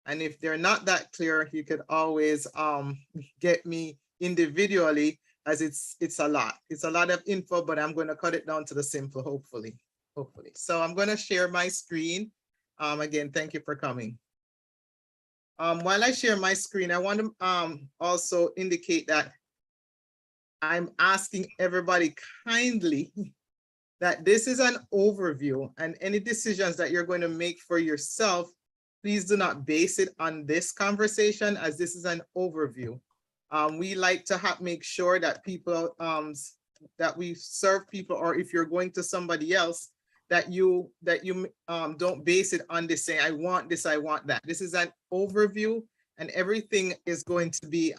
And if they're not that clear, you could always get me individually, as it's a lot. It's a lot of info, but I'm going to cut it down to the simple, hopefully. Hopefully. So I'm going to share my screen. Again, thank you for coming. While I share my screen, I want to also indicate that I'm asking everybody kindly that this is an overview, and any decisions that you're going to make for yourself, please do not base it on this conversation, as this is an overview. We like to make sure that people, that we serve people, or if you're going to somebody else, that you don't base it on this, saying, I want this, I want that. This is an overview, and everything is going to be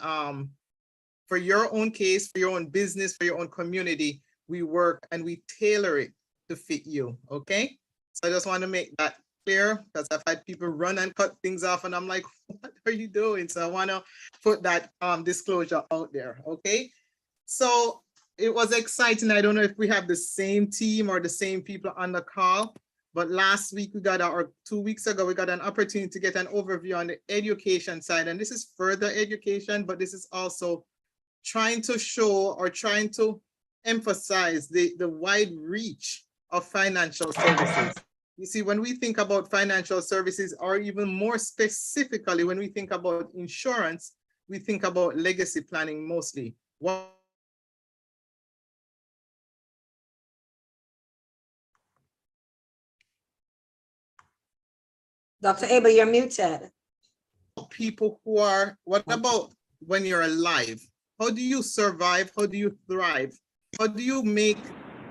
for your own case, for your own business, for your own community. We work and we tailor it to fit you, okay? So I just want to make that clear, because I've had people run and cut things off, and I'm like, what are you doing? So I want to put that disclosure out there, okay? So it was exciting. I don't know if we have the same team or the same people on the call, but last week we got, or 2 weeks ago, we got an opportunity to get an overview on the education side. And this is further education, but this is also trying to show, or trying to emphasize the wide reach of financial services. You see, when we think about financial services, or even more specifically, when we think about insurance, we think about legacy planning mostly. Dr. Abel, you're muted. People who are, what about when you're alive? How do you survive? How do you thrive? How do you make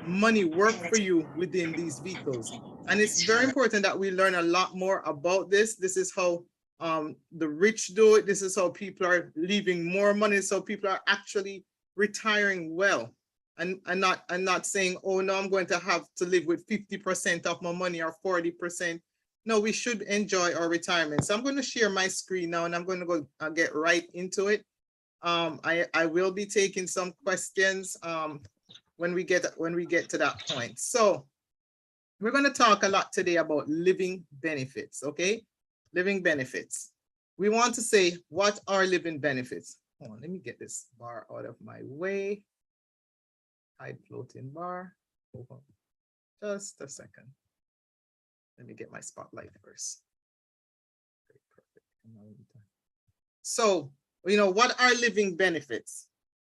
money work for you within these vehicles? And it's very important that we learn a lot more about this. This is how the rich do it. This is how people are leaving more money. So people are actually retiring well, and not saying, oh no, I'm going to have to live with 50% of my money or 40%. No, we should enjoy our retirement. So I'm going to share my screen now, and I'm going to go get right into it. I will be taking some questions when we get to that point. So we're going to talk a lot today about living benefits, okay? Living benefits. We want to say, what are living benefits? Hold on, let me get this bar out of my way. Hide floating bar. Hold on. Just a second. Let me get my spotlight first. Okay, perfect. So, you know, what are living benefits?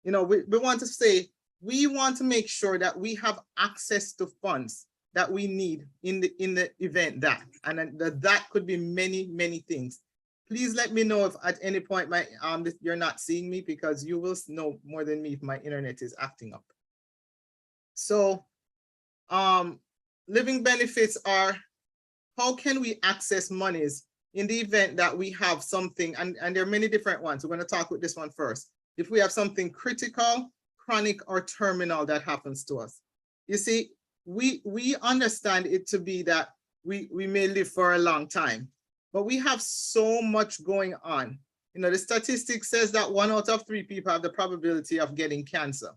You know, we want to say, we want to make sure that we have access to funds that we need in the event that, and that could be many things. Please let me know if at any point you're not seeing me, because you will know more than me if my internet is acting up. So living benefits are, how can we access monies in the event that we have something, and there are many different ones. We're going to talk with this one first. If we have something critical, chronic, or terminal that happens to us. You see, we understand it to be that we may live for a long time, but we have so much going on. You know, the statistic says that 1 out of 3 people have the probability of getting cancer.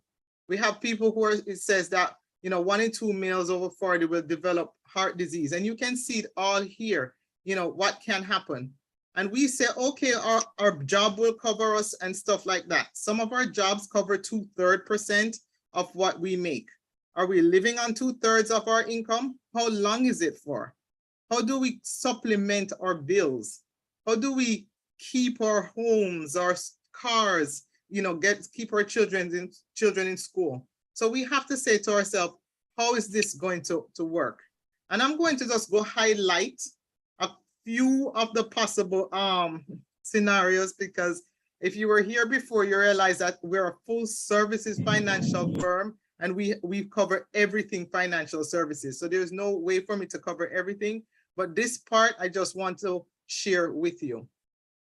We have people who it says that, you know, 1 in 2 males over 40 will develop heart disease. And you can see it all here, you know, what can happen. And we say, okay, our job will cover us and stuff like that. Some of our jobs cover 2/3% of what we make. Are we living on 2/3 of our income? How long is it for? How do we supplement our bills? How do we keep our homes, our cars, you know, keep our children in school? So we have to say to ourselves, how is this going to work? And I'm going to just go highlight a few of the possible scenarios, because if you were here before, you realize that we're a full services financial firm, and we cover everything financial services. So there's no way for me to cover everything, but this part I just want to share with you.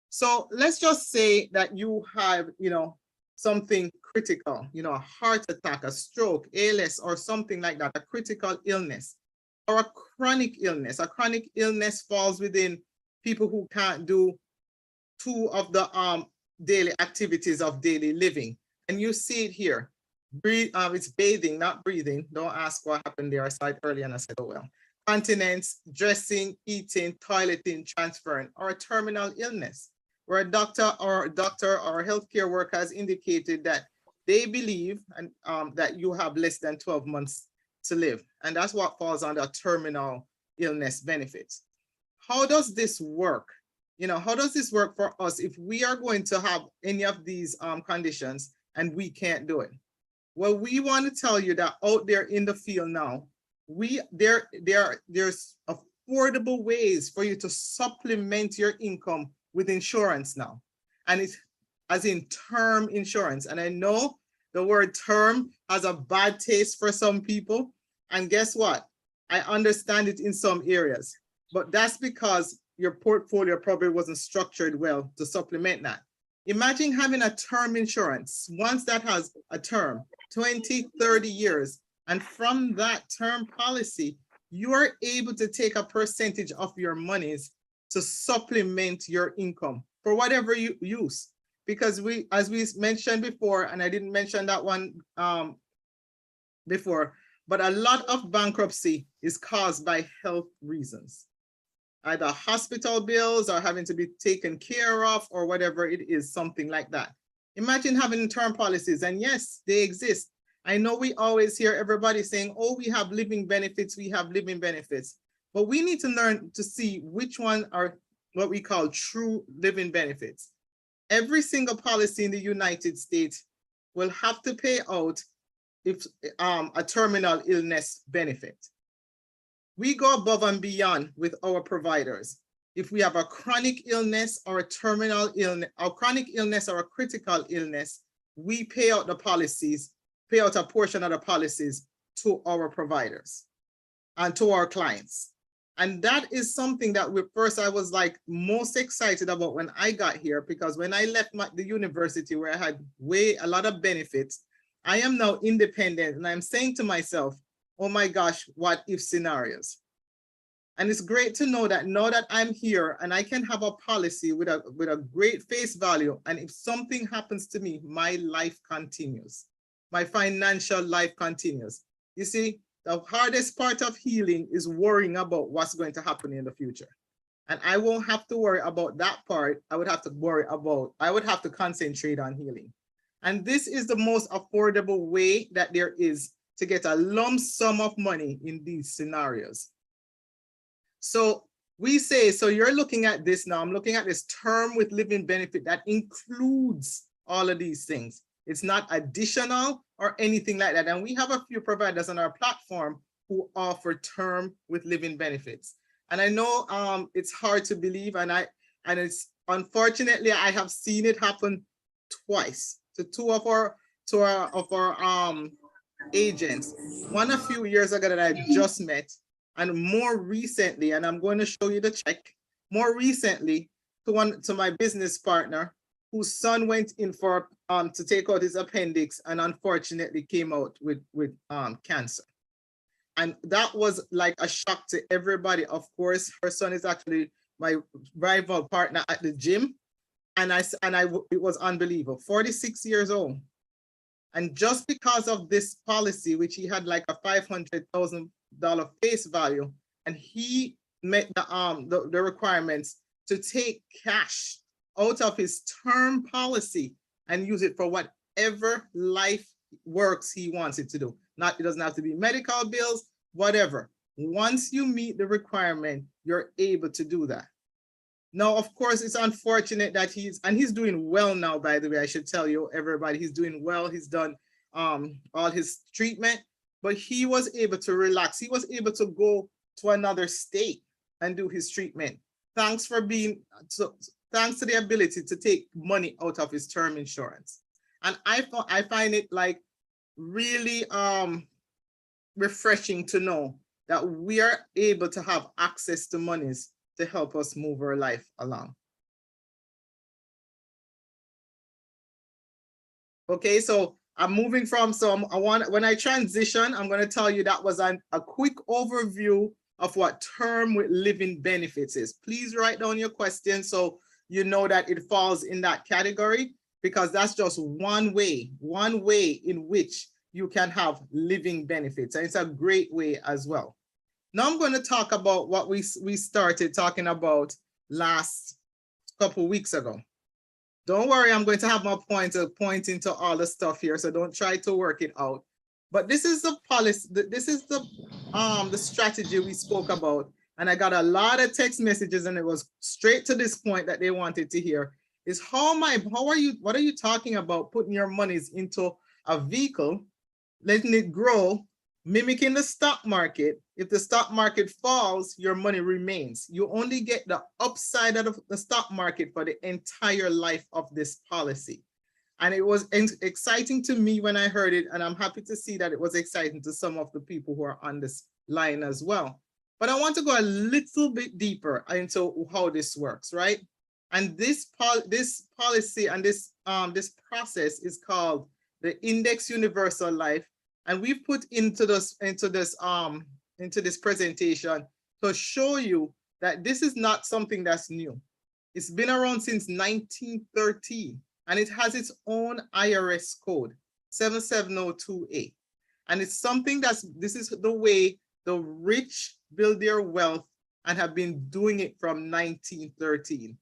So let's just say that you have, you know, something critical, you know, a heart attack, a stroke, ALS, or something like that, a critical illness, or a chronic illness. A chronic illness falls within people who can't do 2 of the daily activities of daily living. And you see it here. It's bathing, not breathing. Don't ask what happened there. I saw it earlier and I said, oh well. continence, dressing, eating, toileting, transferring, or a terminal illness, where a doctor or a healthcare worker has indicated that they believe that you have less than 12 months to live. And that's what falls under terminal illness benefits. How does this work? How does this work for us if we are going to have any of these conditions and we can't do it? Well, we want to tell you that out there in the field now, there's affordable ways for you to supplement your income with insurance now. And it's as in term insurance. And I know the word term has a bad taste for some people. And guess what? I understand it in some areas, but that's because your portfolio probably wasn't structured well to supplement that. Imagine having a term insurance, once that has a term, 20, 30 years. And from that term policy, you are able to take a percentage of your monies to supplement your income for whatever you use. Because as we mentioned before, and I didn't mention that one before, but a lot of bankruptcy is caused by health reasons. Either hospital bills or having to be taken care of or whatever it is, something like that. Imagine having term policies, and yes, they exist. I know we always hear everybody saying, oh, we have living benefits, but we need to learn to see which one are what we call true living benefits. Every single policy in the United States will have to pay out if a terminal illness benefit. We go above and beyond with our providers. If we have a chronic illness or a terminal illness, or chronic illness or a critical illness, we pay out the policies, pay out a portion of the policies to our providers and to our clients. And that is something that I was like most excited about when I got here, because when I left the university where I had a lot of benefits, I am now independent and I'm saying to myself, oh my gosh, what if scenarios? And it's great to know that now that I'm here and I can have a policy with a great face value. And if something happens to me, my life continues. My financial life continues. You see, the hardest part of healing is worrying about what's going to happen in the future. And I won't have to worry about that part. I would have to concentrate on healing. And this is the most affordable way that there is to get a lump sum of money in these scenarios. So we say, so you're looking at this now, I'm looking at this term with living benefit that includes all of these things. It's not additional or anything like that. And we have a few providers on our platform who offer term with living benefits. And I know it's hard to believe, and it's unfortunately I have seen it happen twice to two of our agents. One a few years ago that I just met, and more recently, and I'm going to show you the check, more recently to my business partner whose son went in for to take out his appendix and unfortunately came out with cancer. And that was like a shock to everybody. Of course, her son is actually my rival partner at the gym. And it was unbelievable, 46 years old. And just because of this policy, which he had like a $500,000 face value, and he met the requirements to take cash out of his term policy and use it for whatever life works he wants it to do. It doesn't have to be medical bills, whatever. Once you meet the requirement, you're able to do that. Now, of course, it's unfortunate that he's doing well now, by the way, I should tell you, everybody, he's doing well. He's done all his treatment, but he was able to relax. He was able to go to another state and do his treatment. Thanks to the ability to take money out of his term insurance. And I find it like really refreshing to know that we are able to have access to monies to help us move our life along. Okay, so I'm moving from, when I transition, I'm going to tell you that was a quick overview of what term with living benefits is. Please write down your questions so you know that it falls in that category, because that's just one way in which you can have living benefits. And it's a great way as well. Now I'm going to talk about what we started talking about last couple weeks ago. Don't worry, I'm going to have my pointer pointing to all the stuff here, so don't try to work it out. But this is the policy, this is the strategy we spoke about. And I got a lot of text messages, and it was straight to this point that they wanted to hear is what are you talking about putting your monies into a vehicle, letting it grow, mimicking the stock market. If the stock market falls, your money remains. You only get the upside of the stock market for the entire life of this policy. And it was exciting to me when I heard it, and I'm happy to see that it was exciting to some of the people who are on this line as well. But I want to go a little bit deeper into how this works, right? And this policy and this process is called the Index Universal Life. And we've put into this presentation to show you that this is not something that's new. It's been around since 1913, and it has its own IRS code, 77028. And it's something this is the way the rich build their wealth and have been doing it from 1913.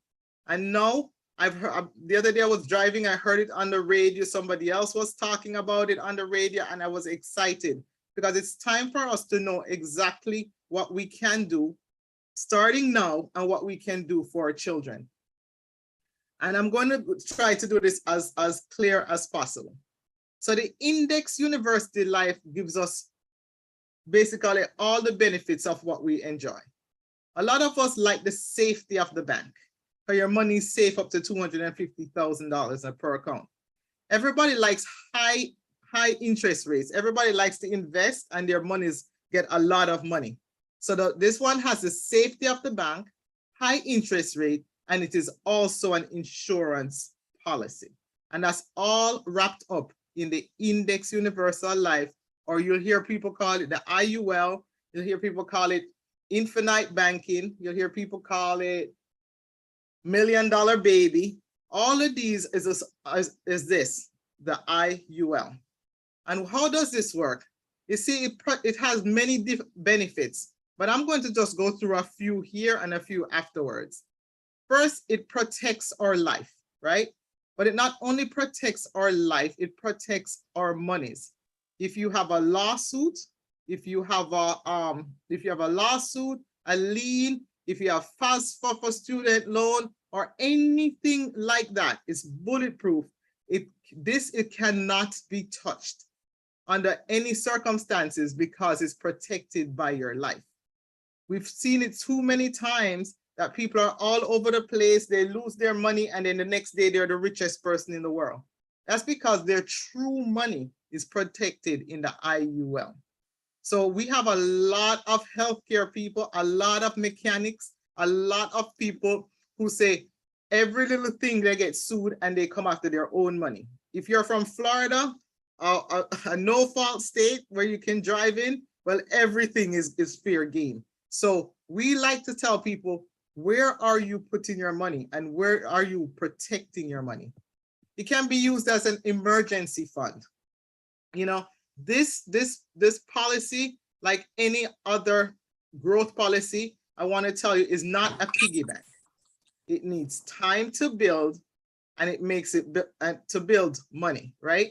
And now I've heard, the other day I was driving, I heard it on the radio, somebody else was talking about it on the radio, and I was excited because it's time for us to know exactly what we can do starting now and what we can do for our children. And I'm going to try to do this as clear as possible. So the Index University Life gives us basically all the benefits of what we enjoy. A lot of us like the safety of the bank. So your money is safe up to $250,000 per account. Everybody likes high interest rates. Everybody likes to invest, and their monies get a lot of money. So this one has the safety of the bank, high interest rate, and it is also an insurance policy. And that's all wrapped up in the Index Universal Life, or you'll hear people call it the IUL. You'll hear people call it infinite banking. You'll hear people call it $1 Million Baby. All of these is this, the IUL. And how does this work? You see, it has many benefits, but I'm going to just go through a few here and a few afterwards. First, it protects our life, right? But it not only protects our life, it protects our monies. If you have a lawsuit, if you have a lawsuit, a lien, if you have FAFSA for student loan or anything like that, it's bulletproof. It cannot be touched under any circumstances because it's protected by your life. We've seen it too many times that people are all over the place, they lose their money, and then the next day they're the richest person in the world. That's because their true money is protected in the IUL. So we have a lot of healthcare people, a lot of mechanics, a lot of people who say every little thing they get sued and they come after their own money. If you're from Florida, a no-fault state where you can drive in, well, everything is fair game. So we like to tell people, where are you putting your money and where are you protecting your money? It can be used as an emergency fund. You know, this policy, like any other growth policy, I want to tell you, is not a piggy bank. It needs time to build, and it makes it to build money, right?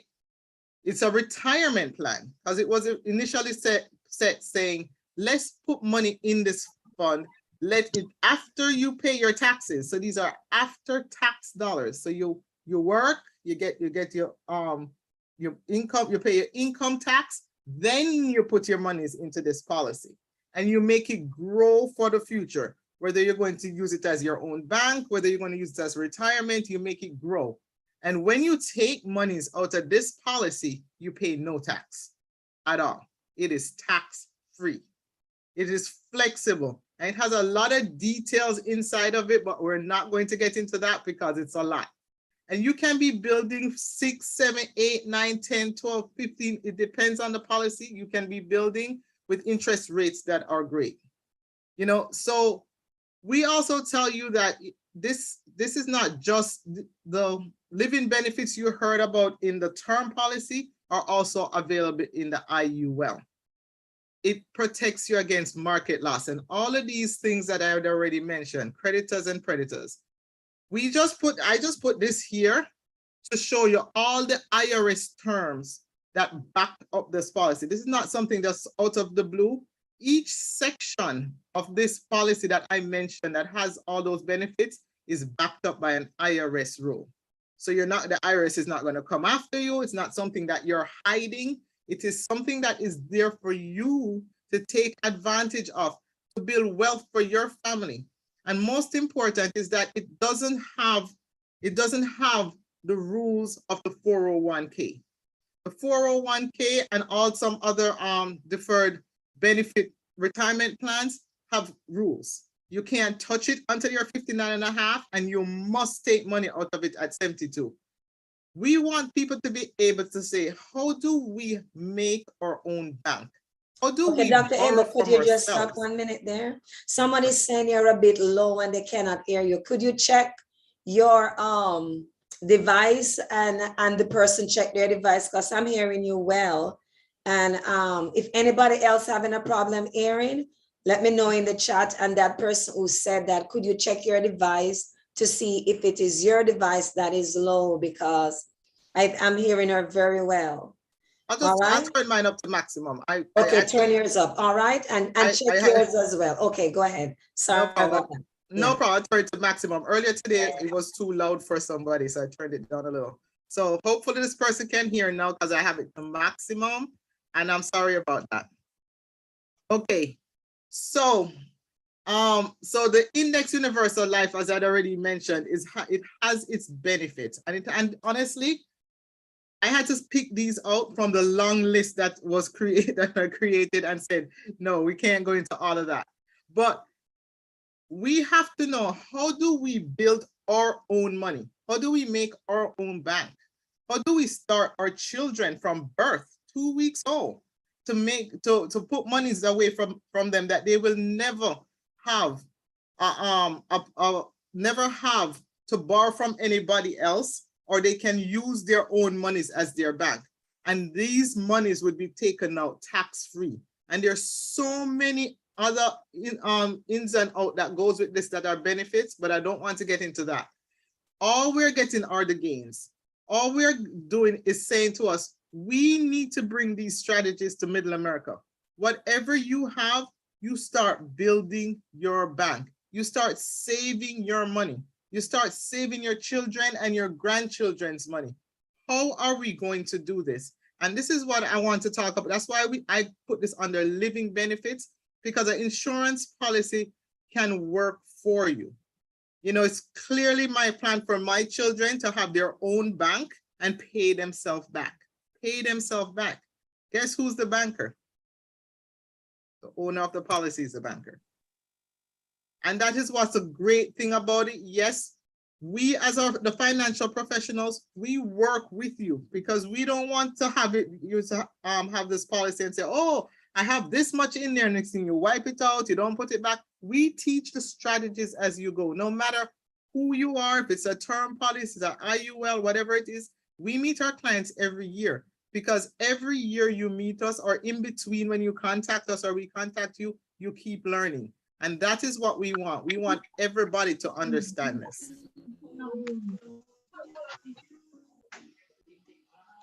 It's a retirement plan, because it was initially set saying, let's put money in this fund, let it after you pay your taxes. So these are after tax dollars. So you work, you get your income, you pay your income tax, then you put your monies into this policy and you make it grow for the future. Whether you're going to use it as your own bank, whether you're going to use it as retirement, you make it grow. And when you take monies out of this policy, you pay no tax at all. It is tax free. It is flexible, and it has a lot of details inside of it, but we're not going to get into that because it's a lot. And you can be building 6, 7, 8, 9, 10, 12, 15. It depends on the policy. You can be building with interest rates that are great. You know, so we also tell you that this is not just the living benefits you heard about in the term policy are also available in the IUL. it protects you against market loss and all of these things that I had already mentioned, creditors and predators. I just put this here to show you all the IRS terms that back up this policy. This is not something that's out of the blue. Each section of this policy that I mentioned that has all those benefits is backed up by an IRS rule. So the IRS is not going to come after you. It's not something that you're hiding. It is something that is there for you to take advantage of, to build wealth for your family. And most important is that it doesn't have the rules of the 401k. The 401k and all some other deferred benefit retirement plans have rules. You can't touch it until you're 59 and a half, and you must take money out of it at 72. We want people to be able to say, how do we make our own bank? How do we Dr. borrow Abel, could from you just stop ourselves? 1 minute there? Somebody's saying you're a bit low and they cannot hear you. Could you check your device and the person check their device, because I'm hearing you well. And if anybody else having a problem hearing, let me know in the chat. And that person who said that, could you check your device to see if it is your device that is low, because I'm hearing her very well. I'll turn mine up to maximum. Turn yours up. All right. And check yours as well. Okay, go ahead. Sorry about that. No problem. I turned it to maximum. Earlier today, it was too loud for somebody, so I turned it down a little. So hopefully this person can hear now because I have it to maximum, and I'm sorry about that. Okay, so the Index Universal Life, as I'd already mentioned, it has its benefits, and honestly, I had to pick these out from the long list that was created and said, no, we can't go into all of that. But we have to know, how do we build our own money? How do we make our own bank? How do we start our children from birth, 2 weeks old, to put monies away from them that they will never have to borrow from anybody else, or they can use their own monies as their bank. And these monies would be taken out tax-free. And there's so many other ins and out that goes with this that are benefits, but I don't want to get into that. All we're getting are the gains. All we're doing is saying to us, we need to bring these strategies to Middle America. Whatever you have, you start building your bank. You start saving your money. You start saving your children and your grandchildren's money. How are we going to do this? And this is what I want to talk about. That's why I put this under living benefits, because an insurance policy can work for you. You know, it's clearly my plan for my children to have their own bank and pay themselves back. Pay themselves back. Guess who's the banker? The owner of the policy is the banker. And that is what's a great thing about it. Yes, we as the financial professionals, we work with you, because we don't want to have have this policy and say, oh, I have this much in there. Next thing you wipe it out, you don't put it back. We teach the strategies as you go, no matter who you are, if it's a term policy, it's an IUL, whatever it is. We meet our clients every year, because every year you meet us, or in between when you contact us or we contact you, you keep learning. And that is what we want. We want everybody to understand this.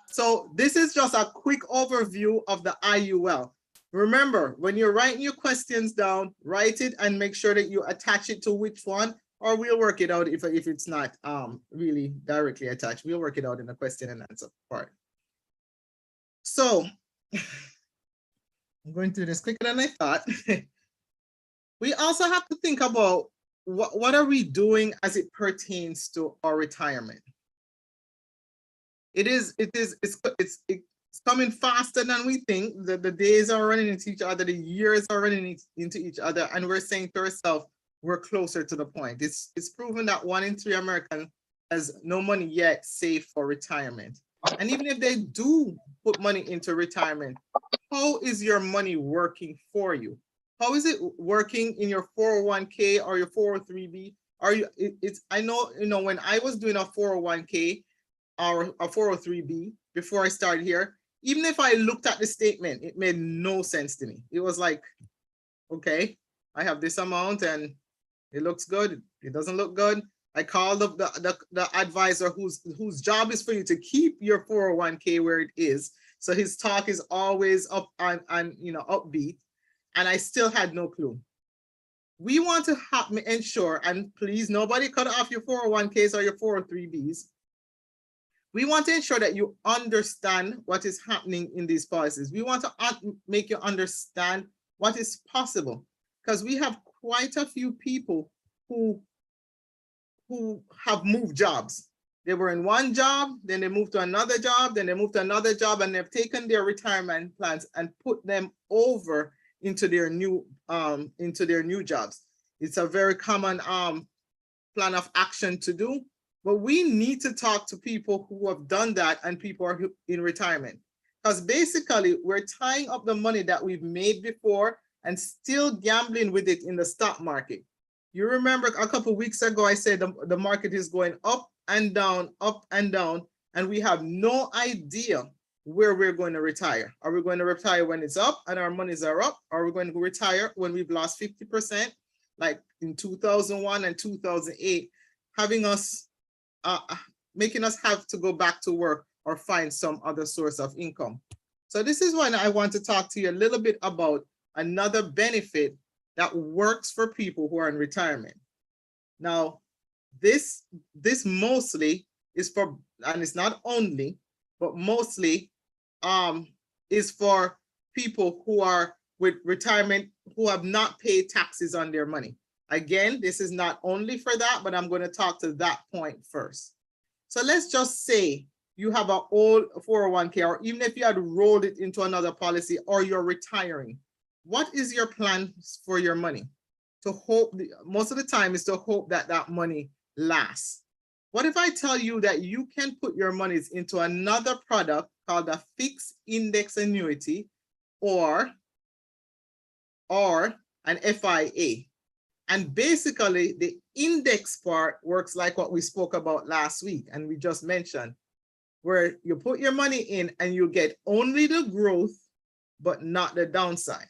So this is just a quick overview of the IUL. Remember, when you're writing your questions down, write it and make sure that you attach it to which one, or we'll work it out if it's not really directly attached. We'll work it out in the question and answer part. So I'm going through this quicker than I thought. We also have to think about what are we doing as it pertains to our retirement. It's coming faster than we think. The days are running into each other, the years are running into each other, and we're saying to ourselves, we're closer to the point. It's proven that 1 in 3 Americans has no money yet saved for retirement. And even if they do put money into retirement, how is your money working for you? How is it working in your 401k or your 403b? I know, when I was doing a 401k or a 403b before I started here, even if I looked at the statement, it made no sense to me. It was like, okay, I have this amount and it looks good. It doesn't look good. I called up the advisor whose job is for you to keep your 401k where it is. So his talk is always up and upbeat. And I still had no clue. We want to ensure, and please, nobody cut off your 401ks or your 403bs. We want to ensure that you understand what is happening in these policies. We want to make you understand what is possible, because we have quite a few people who have moved jobs. They were in one job, then they moved to another job, then they moved to another job, and they've taken their retirement plans and put them over into their new jobs. It's a very common plan of action to do, but we need to talk to people who have done that and people are in retirement, because basically we're tying up the money that we've made before and still gambling with it in the stock market. You remember a couple of weeks ago, I said the market is going up and down, and we have no idea where we're going to retire. Are we going to retire when it's up and our monies are up? Or are we going to retire when we've lost 50%, like in 2001 and 2008, having us, making us have to go back to work or find some other source of income? So this is when I want to talk to you a little bit about another benefit that works for people who are in retirement. Now, this mostly is for, and it's not only, but mostly is for people who are with retirement who have not paid taxes on their money. Again, this is not only for that, but I'm going to talk to that point first. So let's just say you have an old 401k, or even if you had rolled it into another policy, or you're retiring. What is your plan for your money? To hope, most of the time is to hope that that money lasts. What if I tell you that you can put your monies into another product called a fixed index annuity or an FIA? And basically the index part works like what we spoke about last week and we just mentioned, where you put your money in and you get only the growth, but not the downside.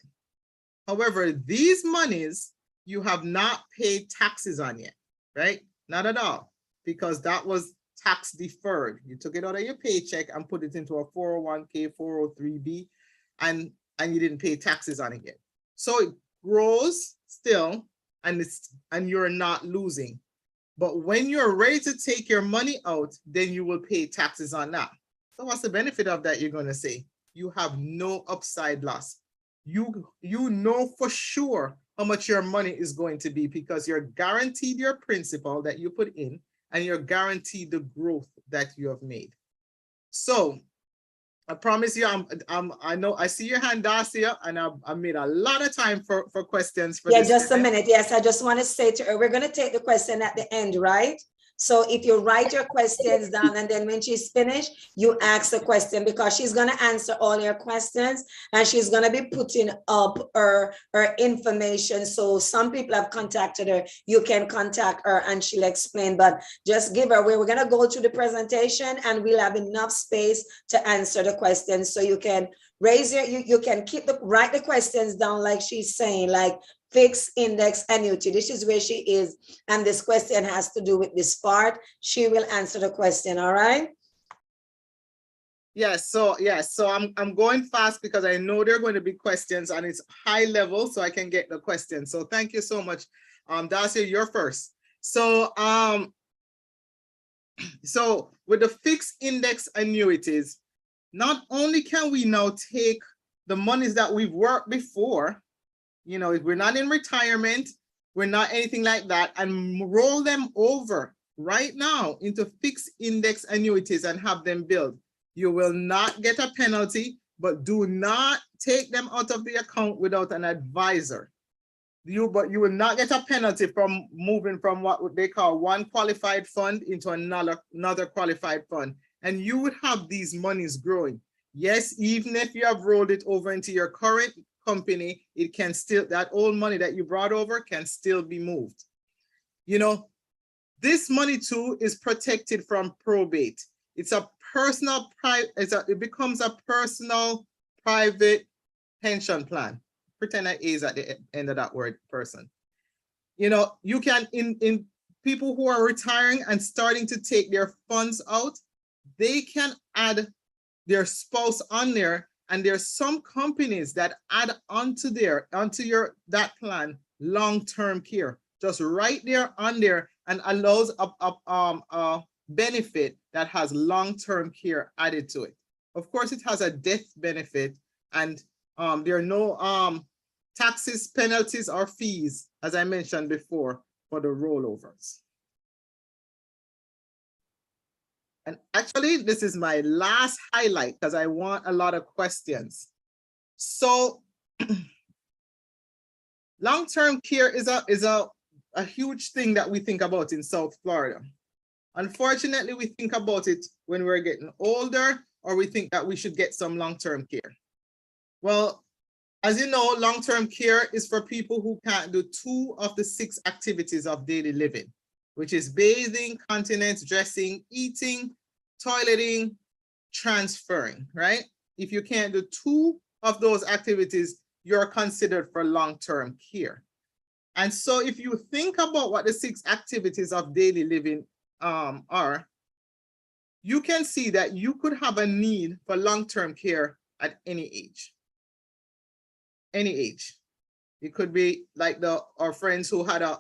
However, these monies you have not paid taxes on yet, right? Not at all, because that was tax deferred. You took it out of your paycheck and put it into a 401k, 403b, and you didn't pay taxes on it yet. So it grows still, and you're not losing. But when you're ready to take your money out, then you will pay taxes on that. So what's the benefit of that? You're going to say you have no upside loss. You know for sure how much your money is going to be, because you're guaranteed your principal that you put in and you're guaranteed the growth that you have made. So I promise you, I know I see your hand, Darcia, and I made a lot of time for questions. Yeah, just a minute. Yes, I just want to say to her, we're going to take the question at the end, right? So if you write your questions down and then when she's finished, you ask the question, because she's going to answer all your questions and she's going to be putting up her information. So some people have contacted her. You can contact her and she'll explain, but just give her, we're going to go through the presentation and we'll have enough space to answer the questions. So you can raise your, you can write the questions down like she's saying, like fixed index annuity. This is where she is. And this question has to do with this part. She will answer the question. All right. Yes. So I'm going fast because I know there are going to be questions and it's high level, so I can get the questions. So thank you so much. Darcia, you're first. So with the fixed index annuities, not only can we now take the monies that we've worked before, you know, we're not in retirement, we're not anything like that, and roll them over right now into fixed index annuities and have them build. You will not get a penalty, but do not take them out of the account without an advisor. But you will not get a penalty from moving from what they call one qualified fund into another qualified fund. And you would have these monies growing. Yes, even if you have rolled it over into your current company, it can still, that old money that you brought over can still be moved. You know, this money too is protected from probate. It's a personal it becomes a personal private pension plan. Pretend that A is at the end of that word, person. You know, you can in people who are retiring and starting to take their funds out, they can add their spouse on there, and there's some companies that add onto that plan long-term care, just right there on there, and allows a benefit that has long-term care added to it. Of course, it has a death benefit, and there are no taxes, penalties, or fees, as I mentioned before, for the rollovers. And actually, this is my last highlight because I want a lot of questions. So long-term care is a huge thing that we think about in South Florida. Unfortunately, we think about it when we're getting older, or we think that we should get some long-term care. Well, as you know, long-term care is for people who can't do 2 of the 6 activities of daily living, which is bathing, continence, dressing, eating, toileting, transferring, right? If you can't do 2 of those activities, you're considered for long-term care. And so if you think about what the 6 activities of daily living are, you can see that you could have a need for long-term care at any age. Any age. It could be like our friends who had a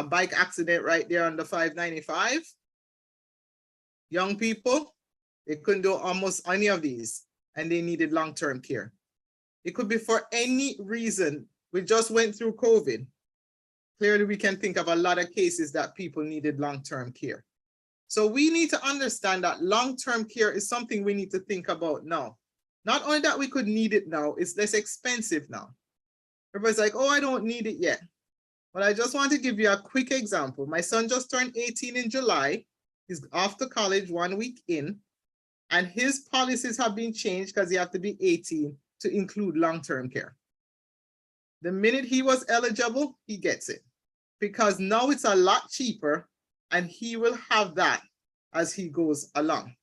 bike accident right there on the 595. Young people, they couldn't do almost any of these, and they needed long-term care. It could be for any reason. We just went through COVID. Clearly, we can think of a lot of cases that people needed long-term care. So we need to understand that long-term care is something we need to think about now. Not only that we could need it now, it's less expensive now. Everybody's like, oh, I don't need it yet. But I just want to give you a quick example. My son just turned 18 in July. He's off to college 1 week in, and his policies have been changed because he has to be 18 to include long-term care. The minute he was eligible, he gets it, because now it's a lot cheaper, and he will have that as he goes along.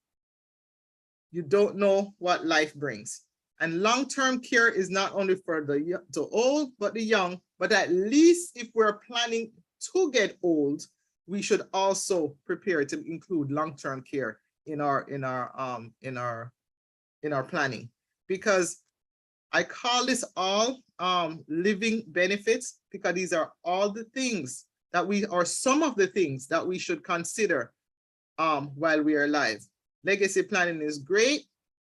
You don't know what life brings. And long-term care is not only for the old, but the young. But at least if we're planning to get old, we should also prepare to include long-term care in our planning. Because I call this all living benefits, because these are all the things that some of the things that we should consider while we are alive. Legacy planning is great,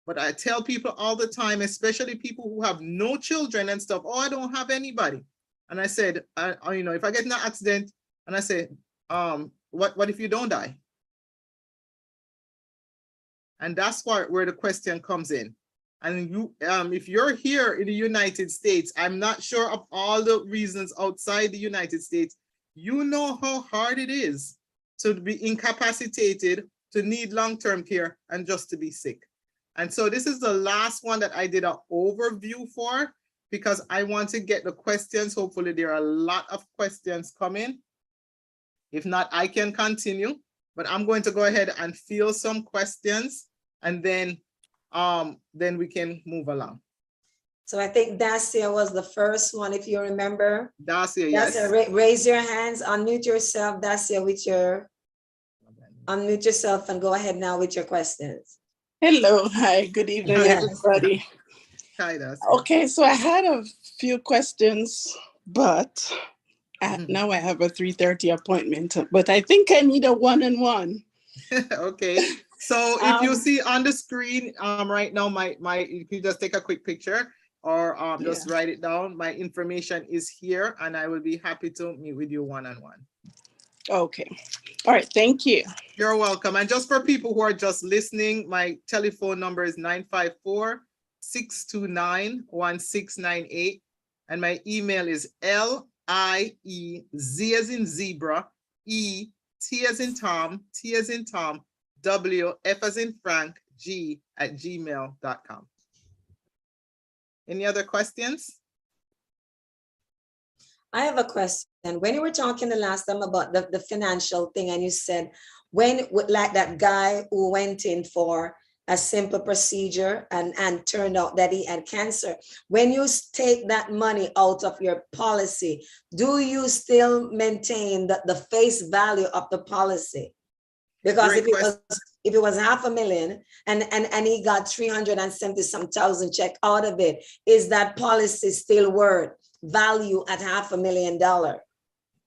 but I tell people all the time, especially people who have no children and stuff, oh, I don't have anybody. And I said, you know, if I get in an accident, and I say, what if you don't die? And that's where the question comes in. And you, if you're here in the United States, I'm not sure of all the reasons outside the United States, you know how hard it is to be incapacitated, to need long-term care, and just to be sick. And so this is the last one that I did an overview for, because I want to get the questions. Hopefully there are a lot of questions coming. If not, I can continue, but I'm going to go ahead and field some questions, and then we can move along. So I think Dacia was the first one, if you remember. Dacia, yes. Dacia, raise your hands, unmute yourself, Dacia, unmute yourself and go ahead now with your questions. Hello, hi, good evening, everybody. Hi, Dacia. Okay, so I had a few questions, but now I have a 3:30 appointment, but I think I need a one-on-one. Okay, so if you see on the screen right now, you can just take a quick picture, or just write it down. My information is here, and I will be happy to meet with you one-on-one. Okay, all right, thank you. You're welcome. And just for people who are just listening, my telephone number is 954-629-1698, and my email is LIEZ as in zebra, E, T as in Tom, T as in Tom, W, F as in Frank, G @gmail.com. Any other questions? I have a question. When you were talking the last time about the financial thing, and you said like that guy who went in for a simple procedure and turned out that he had cancer. When you take that money out of your policy, do you still maintain the face value of the policy? Because Great if it was 500,000 and he got 370 some thousand check out of it, is that policy still worth value at $500,000?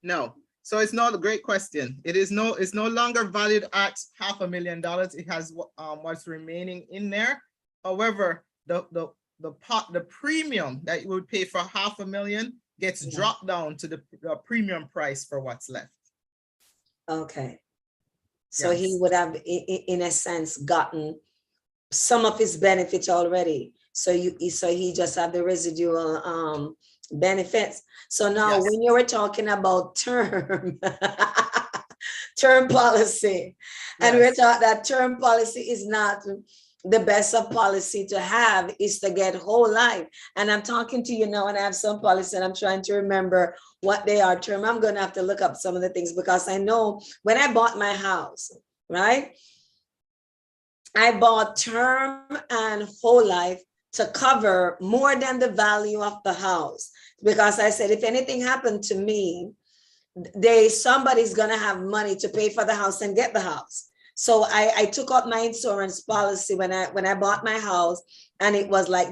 No. So it's not a great question. It's no longer valued at $500,000. It has what's remaining in there. However, the premium that you would pay for $500,000 gets dropped down to the premium price for what's left. Okay. So Yes. he would have, in a sense, gotten some of his benefits already. So he just have the residual benefits. So now Yes. when you were talking about term policy, and we're Yes. taught that term policy is not the best of policy to have, is to get whole life. And I'm talking to you now, and I have some policy, and I'm trying to remember what they are. Term, I'm gonna have to look up some of the things, because I know when I bought my house, right, I bought term and whole life to cover more than the value of the house, because I said, if anything happened to me, somebody's gonna have money to pay for the house and get the house. So I took up my insurance policy when I bought my house, and it was like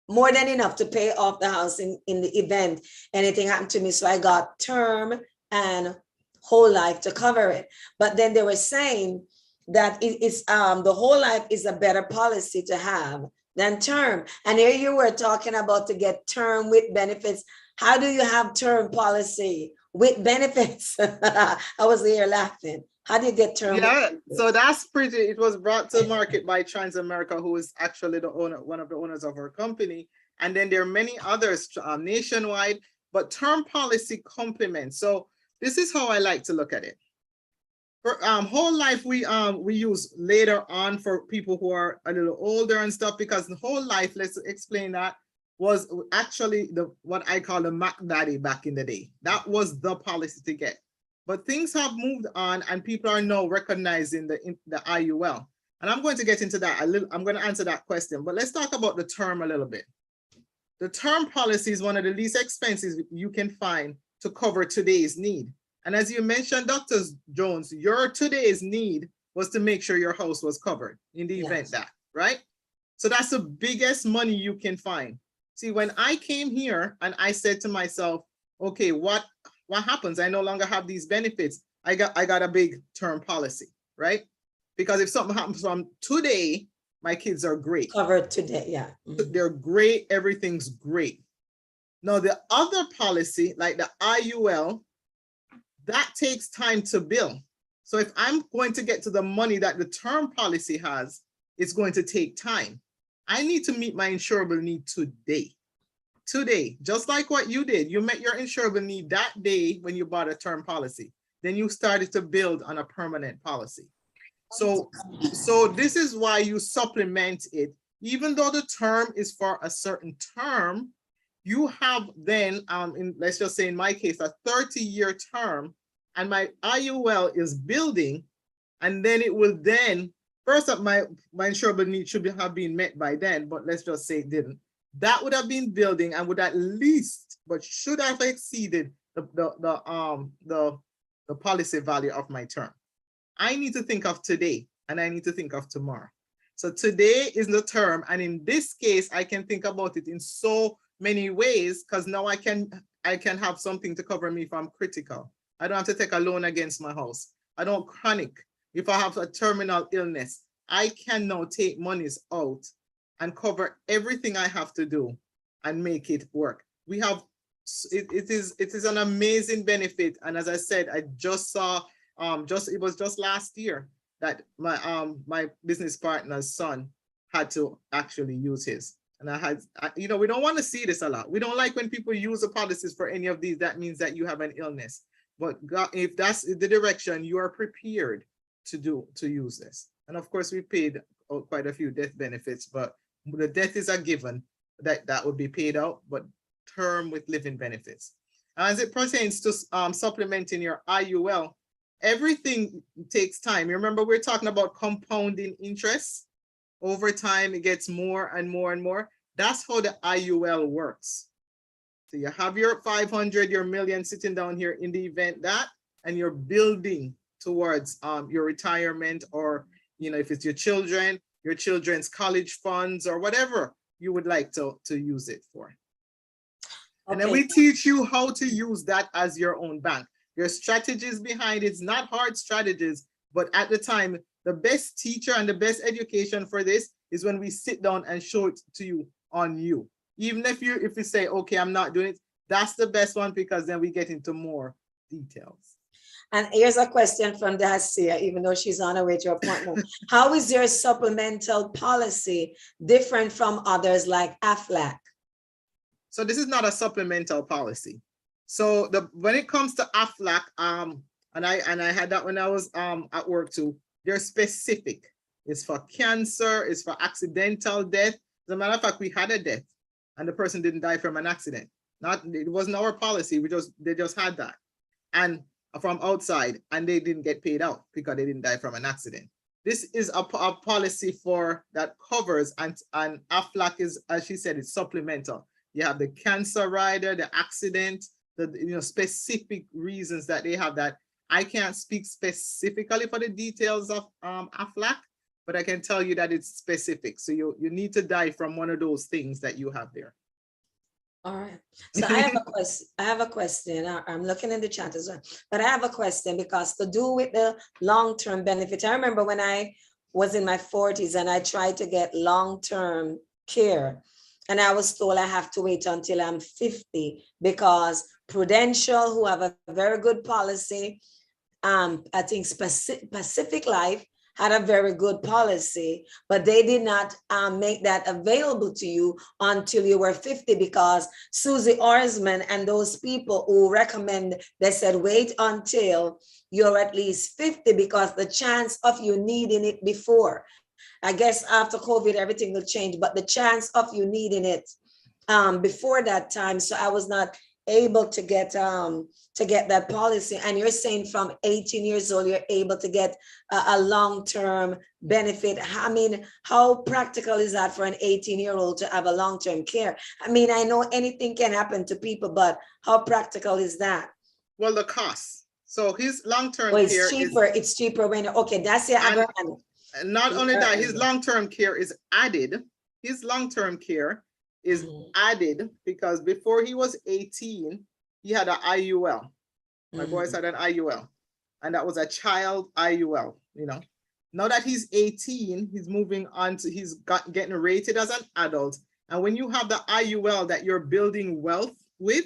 more than enough to pay off the house in the event anything happened to me. So I got term and whole life to cover it. But then they were saying that it's the whole life is a better policy to have than term. And here you were talking about to get term with benefits. How do you have term policy with benefits? I was here laughing. How do you get term? Yeah, so that's pretty. It was brought to market by Transamerica, who is actually the owner, one of the owners of our company. And then there are many others nationwide, but term policy complements. So this is how I like to look at it. For whole life, we use later on for people who are a little older and stuff, because the whole life, let's explain that, was actually what I call the Mac Daddy back in the day. That was the policy to get. But things have moved on, and people are now recognizing the IUL. And I'm going to get into that a little. I'm going to answer that question, but let's talk about the term a little bit. The term policy is one of the least expensive you can find to cover today's need. And as you mentioned, Dr. Jones, your today's need was to make sure your house was covered in the event that, right? So that's the biggest money you can find. See, when I came here and I said to myself, okay, what happens? I no longer have these benefits. I got a big term policy, right? Because if something happens from today, my kids are great. Covered today, yeah. Mm-hmm. They're great, everything's great. Now the other policy, like the IUL, that takes time to build. So if I'm going to get to the money that the term policy has, it's going to take time. I need to meet my insurable need today. Today, just like what you did, you met your insurable need that day when you bought a term policy. Then you started to build on a permanent policy. So this is why you supplement it. Even though the term is for a certain term, you have then, let's just say in my case, a 30-year term, and my IUL is building, and then it will then, first up, my insurable need should have been met by then, but let's just say it didn't. That would have been building and would at least, but should have exceeded the policy value of my term. I need to think of today, and I need to think of tomorrow. So today is the term, and in this case, I can think about it in so many ways, because now I can have something to cover me if I'm critical. I don't have to take a loan against my house. I don't chronic. If I have a terminal illness, I can now take monies out and cover everything I have to do and make it work. We have, it is an amazing benefit. And as I said, I just saw, it was just last year that my business partner's son had to actually use his. And we don't want to see this a lot. We don't like when people use the policies for any of these. That means that you have an illness. But God, if that's the direction, you are prepared to use this. And of course, we paid quite a few death benefits, but the death is a given that would be paid out, but term with living benefits. As it pertains to supplementing your IUL, everything takes time. You remember we're talking about compounding interest. Over time, it gets more and more and more. That's how the IUL works. So you have your 500, your million sitting down here in the event that, and you're building towards your retirement, or, you know, if it's your children's college funds or whatever you would like to use it for. And then Okay. we teach you how to use that as your own bank. Your strategies behind it's not hard strategies, but at the time, the best teacher and the best education for this is when we sit down and show it to you on you. Even if you say, okay, I'm not doing it, that's the best one, because then we get into more details. And here's a question from Dacia, even though she's on her way to appointment. How is your supplemental policy different from others like AFLAC? So this is not a supplemental policy. So when it comes to AFLAC, and I had that when I was at work too, they're specific. It's for cancer, it's for accidental death. As a matter of fact, we had a death and the person didn't die from an accident. It wasn't our policy, they just had that. And from outside, and they didn't get paid out because they didn't die from an accident. This is a policy for that covers, and AFLAC is, as she said, it's supplemental. You have the cancer rider, the accident, the specific reasons that they have that. I can't speak specifically for the details of AFLAC, but I can tell you that it's specific. So you need to die from one of those things that you have there. All right. So I have a question. I'm looking in the chat as well, but I have a question because to do with the long-term benefit. I remember when I was in my 40s and I tried to get long-term care, and I was told I have to wait until I'm 50 because Prudential, who have a very good policy, I think Pacific Life had a very good policy, but they did not make that available to you until you were 50, because Susie Orsman and those people who recommend, they said, wait until you're at least 50 because the chance of you needing it before, I guess after COVID, everything will change, but the chance of you needing it before that time. So I was not able to get that policy. And you're saying from 18 years old, you're able to get a long-term benefit. I mean, how practical is that for an 18-year-old to have a long-term care? I mean, I know anything can happen to people, but how practical is that? Well, the cost. So his long-term Well, care it's cheaper when, okay, that's it. And not only that, his long-term care is added. His long-term care is added because before he was 18, he had an IUL. My boys had an IUL, and that was a child IUL, Now that he's 18, he's moving on to, getting rated as an adult. And when you have the IUL that you're building wealth with,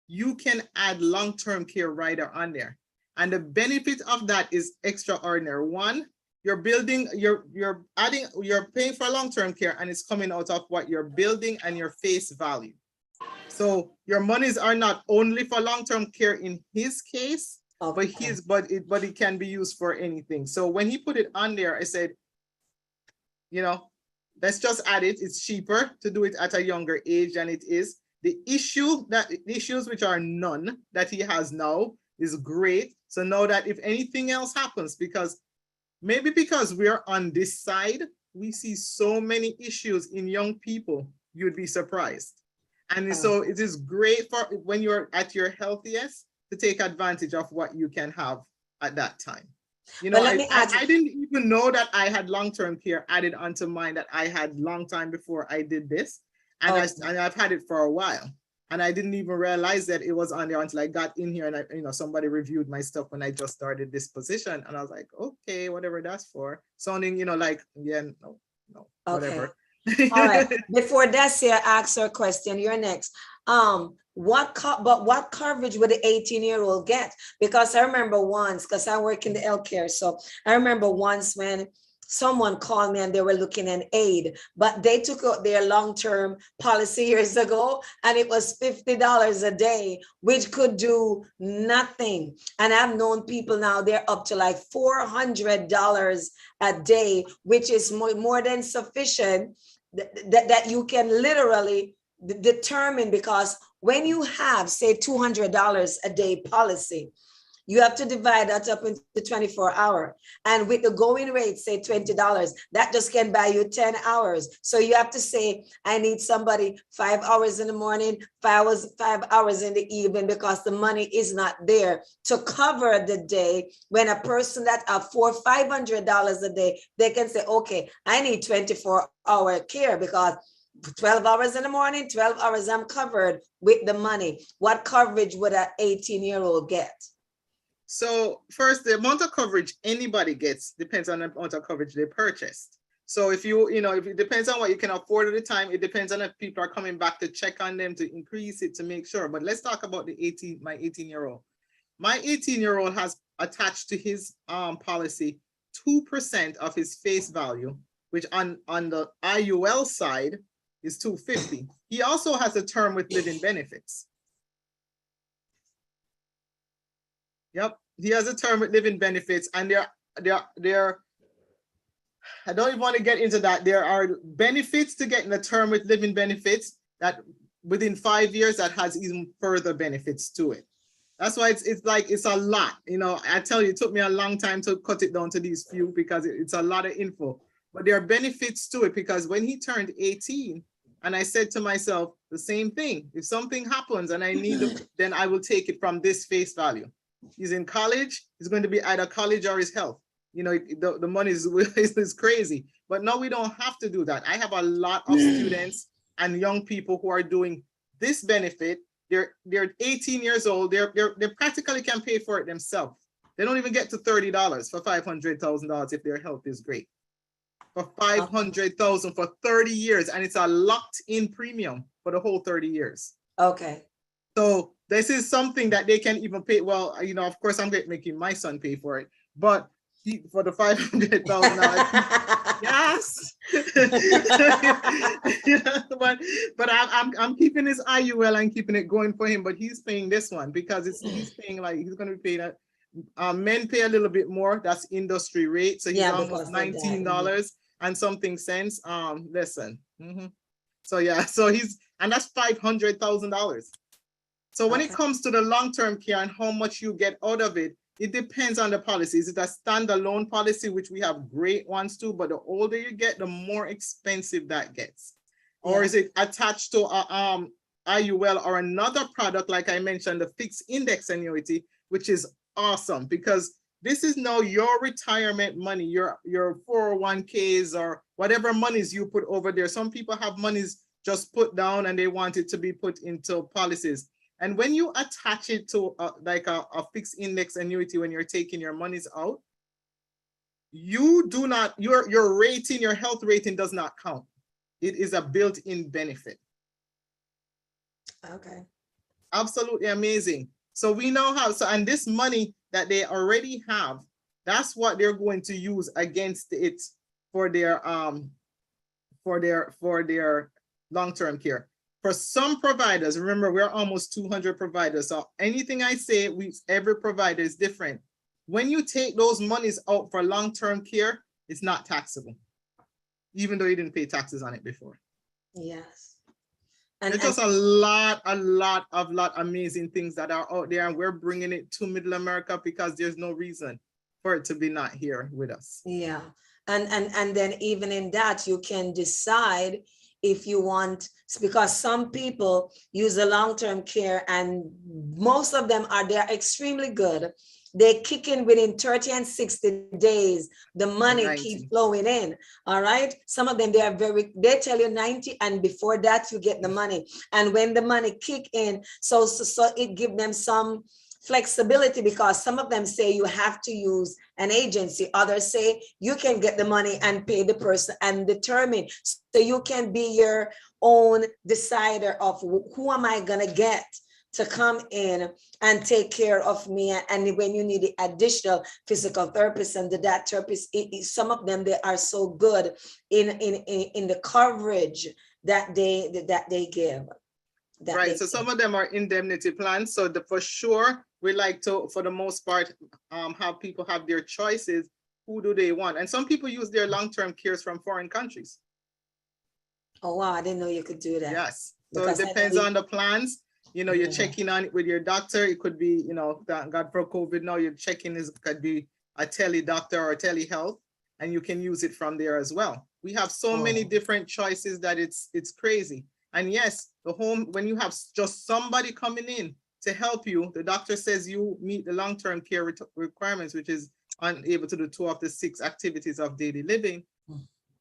you can add long-term care rider on there. And the benefit of that is extraordinary. One, you're building, you're paying for long-term care, and it's coming out of what you're building and your face value. So your monies are not only for long-term care in his case, but it can be used for anything. So when he put it on there, I said, let's just add it. It's cheaper to do it at a younger age than it is. The issues which are none that he has now is great. So now that if anything else happens, because we're on this side, we see so many issues in young people, you'd be surprised. And so it is great for when you're at your healthiest to take advantage of what you can have at that time. I didn't even know that I had long-term care added onto mine that I had long time before I did this. And I've had it for a while. And I didn't even realize that it was on there until I got in here and somebody reviewed my stuff when I just started this position. And I was like, okay, whatever that's for. Sounding, like, yeah, no, whatever. All right. Before Dacia asks her question, you're next. What coverage would the 18-year-old get? Because I remember once, because I work in the healthcare, so I remember once when someone called me and they were looking at aid, but they took out their long-term policy years ago, and it was $50 a day, which could do nothing. And I've known people now, they're up to like $400 a day, which is more than sufficient that you can literally determine, because when you have, say, $200 a day policy, You have to divide that up into 24 hours. And with the going rate, say $20, that just can buy you 10 hours. So you have to say, I need somebody 5 hours in the morning, 5 hours in the evening, because the money is not there to cover the day. When a person that have $400-500 a day, they can say, okay, I need 24-hour care because 12 hours in the morning, 12 hours I'm covered with the money. What coverage would an 18-year-old get? So first, the amount of coverage anybody gets depends on the amount of coverage they purchased. So if if it depends on what you can afford at the time, it depends on if people are coming back to check on them to increase it to make sure. But let's talk about my 18-year-old. My 18-year-old has attached to his policy 2% of his face value, which on the IUL side is $250. He also has a term with living benefits. Yep, he has a term with living benefits, and they're I don't even want to get into that. There are benefits to getting a term with living benefits that within 5 years that has even further benefits to it. That's why it's a lot. I tell you, it took me a long time to cut it down to these few because it's a lot of info. But there are benefits to it because when he turned 18, and I said to myself the same thing. If something happens and I need it, then I will take it from this face value. He's in college. He's going to be either college or his health. The money is crazy. But no, we don't have to do that. I have a lot of students and young people who are doing this benefit. They're 18 years old. They practically can pay for it themselves. They don't even get to $30 for $500,000 if their health is great. For $500,000 for 30 years, and it's a locked-in premium for the whole 30 years. Okay. So this is something that they can even pay. Well, of course, I'm making my son pay for it, but for the $500,000, yes. but I'm keeping his IUL and keeping it going for him. But he's paying this one because he's paying he's going to be paying that. Men pay a little bit more. That's industry rate. So he's almost $19 and something cents. Listen. So yeah. So and that's $500,000. So when it comes to the long-term care and how much you get out of it, it depends on the policy. Is it a standalone policy, which we have great ones too, but the older you get, the more expensive that gets. Or is it attached to a IUL or another product, like I mentioned, the fixed index annuity, which is awesome because this is now your retirement money, your 401ks or whatever monies you put over there. Some people have monies just put down and they want it to be put into policies. And when you attach it to a fixed index annuity, when you're taking your monies out, you do not, your rating, your health rating does not count. It is a built-in benefit. Okay. Absolutely amazing. So we now have, and this money that they already have, that's what they're going to use against it for their long-term care. For some providers, remember, we're almost 200 providers. So anything I say, every provider is different. When you take those monies out for long-term care, it's not taxable, even though you didn't pay taxes on it before. Yes. There's just a lot amazing things that are out there, and we're bringing it to Middle America because there's no reason for it to be not here with us. Yeah. And then even in that, you can decide if you want, because some people use the long-term care and most of them they're extremely good. They kick in within 30 and 60 days. The money keeps flowing in. All right. Some of them, they tell you 90 and before that you get the money. And when the money kick in, so it gives them some flexibility because some of them say you have to use an agency. Others say you can get the money and pay the person and determine. So you can be your own decider of who am I going to get to come in and take care of me. And when you need the additional physical therapist and that therapist, some of them, they are so good in the coverage that they give. Right. So some of them are indemnity plans. So for sure, we like to, for the most part, have people have their choices. Who do they want? And some people use their long-term cares from foreign countries. Oh, wow. I didn't know you could do that. Yes. So it depends on the plans. You know, you're checking on it with your doctor. It could be, you know, thank God for COVID now, you're checking is could be a tele doctor or telehealth, and you can use it from there as well. We have so many different choices that it's crazy. And yes, the home, when you have just somebody coming in to help you, the doctor says you meet the long-term care requirements, which is unable to do 2 of the 6 activities of daily living,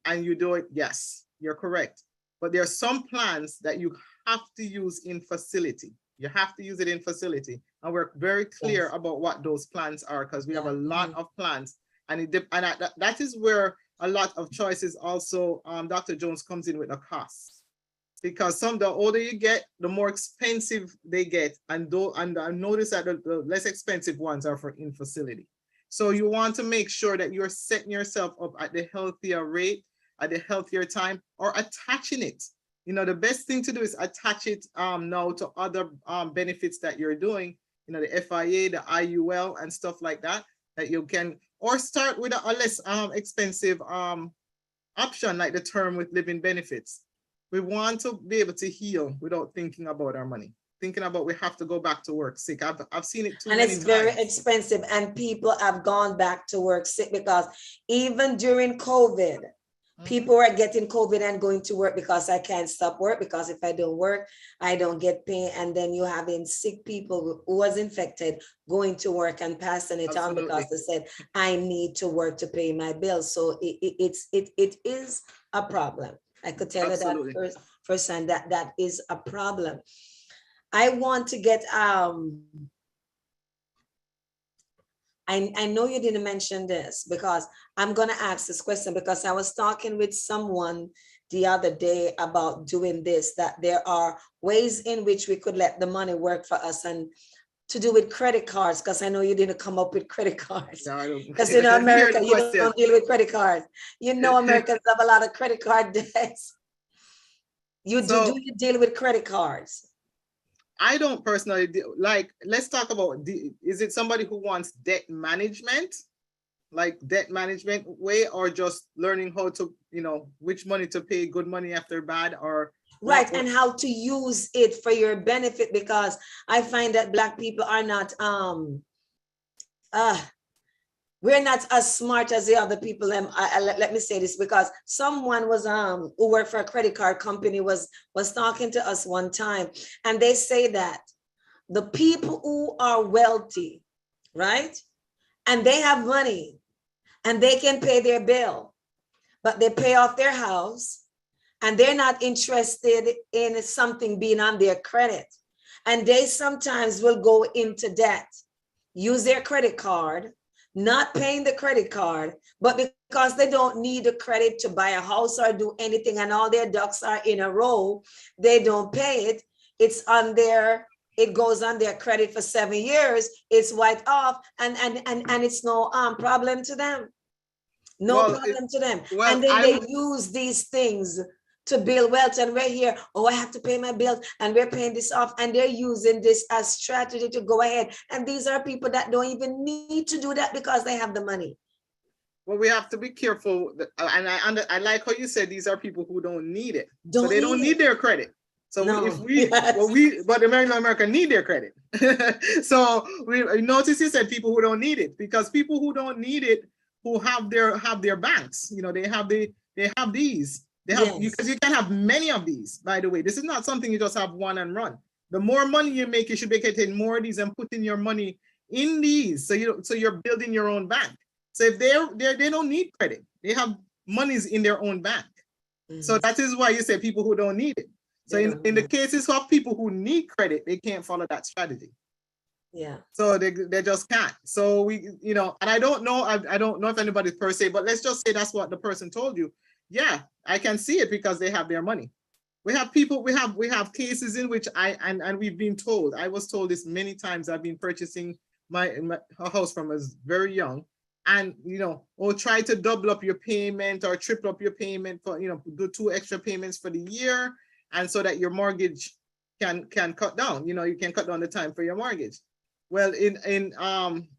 and you do it, yes, you're correct. But there are some plans that you have to use in facility. You have to use it in facility. And we're very clear about what those plans are, because we have a lot of plans. And that is where a lot of choices also, Dr. Jones comes in with the costs. Because the older you get, the more expensive they get. And I notice that the less expensive ones are for in facility. So you want to make sure that you're setting yourself up at the healthier rate, at the healthier time, or attaching it. You know, the best thing to do is attach it now to other benefits that you're doing, you know, the FIA, the IUL and stuff like that, that you can, or start with a less expensive option like the term with living benefits. We want to be able to heal without thinking about our money, thinking about we have to go back to work sick. I've seen it too. And it's very expensive, and people have gone back to work sick because even during COVID, people were getting COVID and going to work because I can't stop work, because if I don't work, I don't get paid. And then you having sick people who was infected going to work and passing it on because they said, I need to work to pay my bills. So it is a problem. I could tell you that firsthand, that is a problem. I want to get, I know you didn't mention this because I'm going to ask this question, because I was talking with someone the other day about doing this, that there are ways in which we could let the money work for us, and to do with credit cards, because I know you didn't come up with credit cards. No, I don't. Because you know, America, you don't deal with credit cards. You know, Americans have a lot of credit card debts. Do you deal with credit cards? I don't personally like, let's talk about, is it somebody who wants debt management, like debt management way, or just learning how to, you know, which money to pay, good money after bad, or right, and how to use it for your benefit? Because I find that Black people are not we're not as smart as the other people. Let me say this, because someone was who worked for a credit card company was talking to us one time, and they say that the people who are wealthy, right, and they have money and they can pay their bill, but they pay off their house and they're not interested in something being on their credit, and they sometimes will go into debt, use their credit card, not paying the credit card, but because they don't need the credit to buy a house or do anything, and all their ducks are in a row, they don't pay it. It's on their, it goes on their credit for 7 years, it's wiped off, and it's no problem to them. Problem to them. And then they use these things to build wealth, and we're here, oh, I have to pay my bills, and we're paying this off, and they're using this as strategy to go ahead. And these are people that don't even need to do that because they have the money. Well, we have to be careful, and I like how you said these are people who don't need it, so they don't need their credit. So but America need their credit. So we notice you said people who don't need it, because people who don't need it, who have their banks, you know, they have these. Because you can have many of these, by the way. This is not something you just have one and run. The more money you make, you should be getting more of these and putting your money in these. So you're building your own bank. So if they don't need credit, they have monies in their own bank. So that is why you say people who don't need it. So in the cases of people who need credit, they can't follow that strategy. Yeah. So they just can't. So we, you know, and I don't know if anybody per se, but let's just say that's what the person told you. Yeah, I can see it because they have their money. We have people, we have cases in which and we've been told, I was told this many times. I've been purchasing my house from as very young, and you know, or try to double up your payment or triple up your payment for, you know, do 2 extra payments for the year, and so that your mortgage can cut down. You know, you can cut down the time for your mortgage. Well, in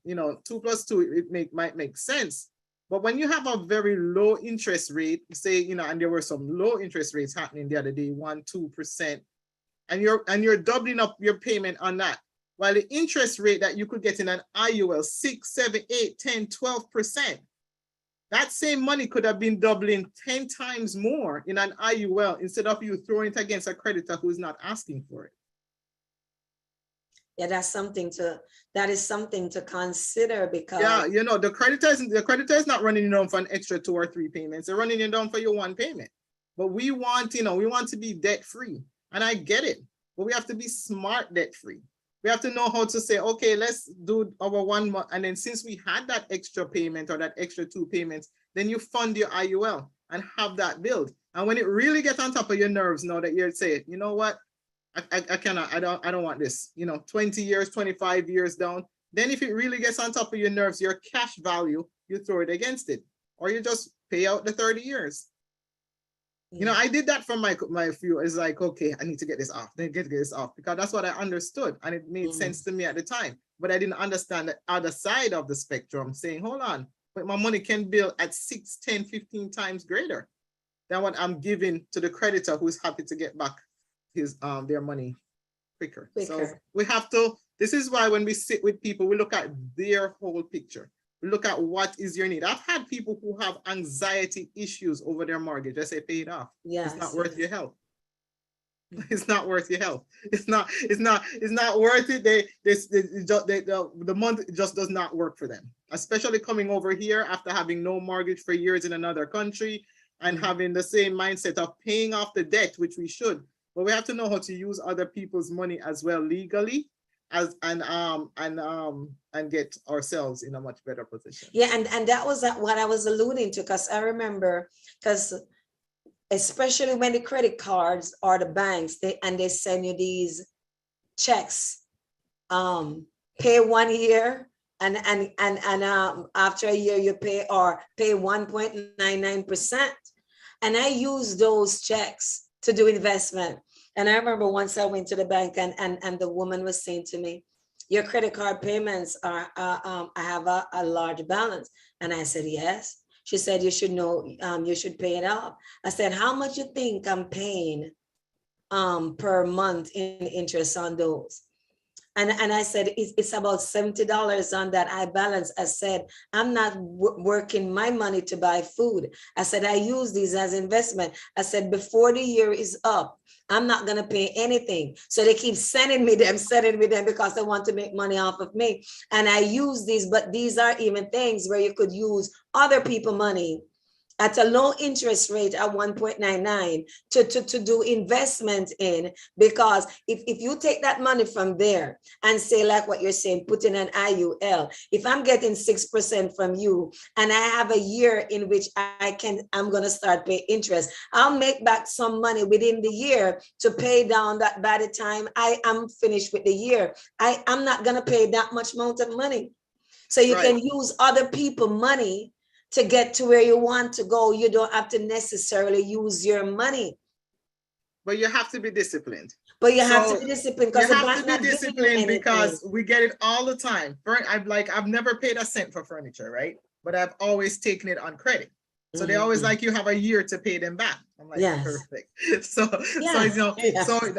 you know, 2 + 2, it might make sense. But when you have a very low interest rate, say, you know, and there were some low interest rates happening the other day, 1-2%, and you're doubling up your payment on that. While the interest rate that you could get in an IUL, 6, 7, 8, 10, 12%, that same money could have been doubling 10 times more in an IUL instead of you throwing it against a creditor who is not asking for it. Yeah, that is something to consider, because Yeah, you know, the creditor is not running you down for an extra 2 or 3 payments. They're running you down for your 1 payment. But we want, we want to be debt free. And I get it, but we have to be smart debt free. We have to know how to say, okay, let's do our 1 month. And then since we had that extra payment or that extra 2 payments, then you fund your IUL and have that build. And when it really gets on top of your nerves, now that you're saying, you know what, I cannot, I don't want this, 20 years, 25 years down. Then if it really gets on top of your nerves, your cash value, you throw it against it, or you just pay out the 30 years. I did that for my few. It's like, okay, I need to get this off. Then get this off, because that's what I understood. And it made sense to me at the time. But I didn't understand the other side of the spectrum, saying, hold on, but my money can bill at 6, 10, 15 times greater than what I'm giving to the creditor who's happy to get back their money quicker. So we have to, this is why when we sit with people, we look at their whole picture. We look at what is your need. I've had people who have anxiety issues over their mortgage. I say, pay it off. Yes, it's not worth your health. It's not worth your health. It's not worth it. The month just does not work for them, especially coming over here after having no mortgage for years in another country and having the same mindset of paying off the debt, which we should. But we have to know how to use other people's money as well legally, and get ourselves in a much better position. Yeah, and that was what I was alluding to, because I remember, because especially when the credit cards or the banks, they send you these checks, pay 1 year and after a year you pay 1.99%. And I use those checks to do investment. And I remember once I went to the bank and the woman was saying to me, your credit card payments are, I have a large balance. And I said, yes. She said, you should know, you should pay it off. I said, how much you think I'm paying per month in interest on those? And I said, it's about $70 on that I balance. I said, I'm not working my money to buy food. I said, I use these as investment. I said, before the year is up, I'm not going to pay anything. So they keep sending me them because they want to make money off of me. And I use these, but these are even things where you could use other people's money at a low interest rate at 1.99 to do investment in, because if you take that money from there and say, like what you're saying, put in an IUL, if I'm getting 6% from you and I have a year in which I'm going to start paying interest, I'll make back some money within the year to pay down that. By the time I am finished with the year, I'm not going to pay that much amount of money. So you can use other people's money to get to where you want to go. You don't have to necessarily use your money. But you have to be disciplined. But you have to be disciplined, because you have to be disciplined, because we get it all the time. I've never paid a cent for furniture, right? But I've always taken it on credit. So they always like, you have a year to pay them back. I'm like, perfect. So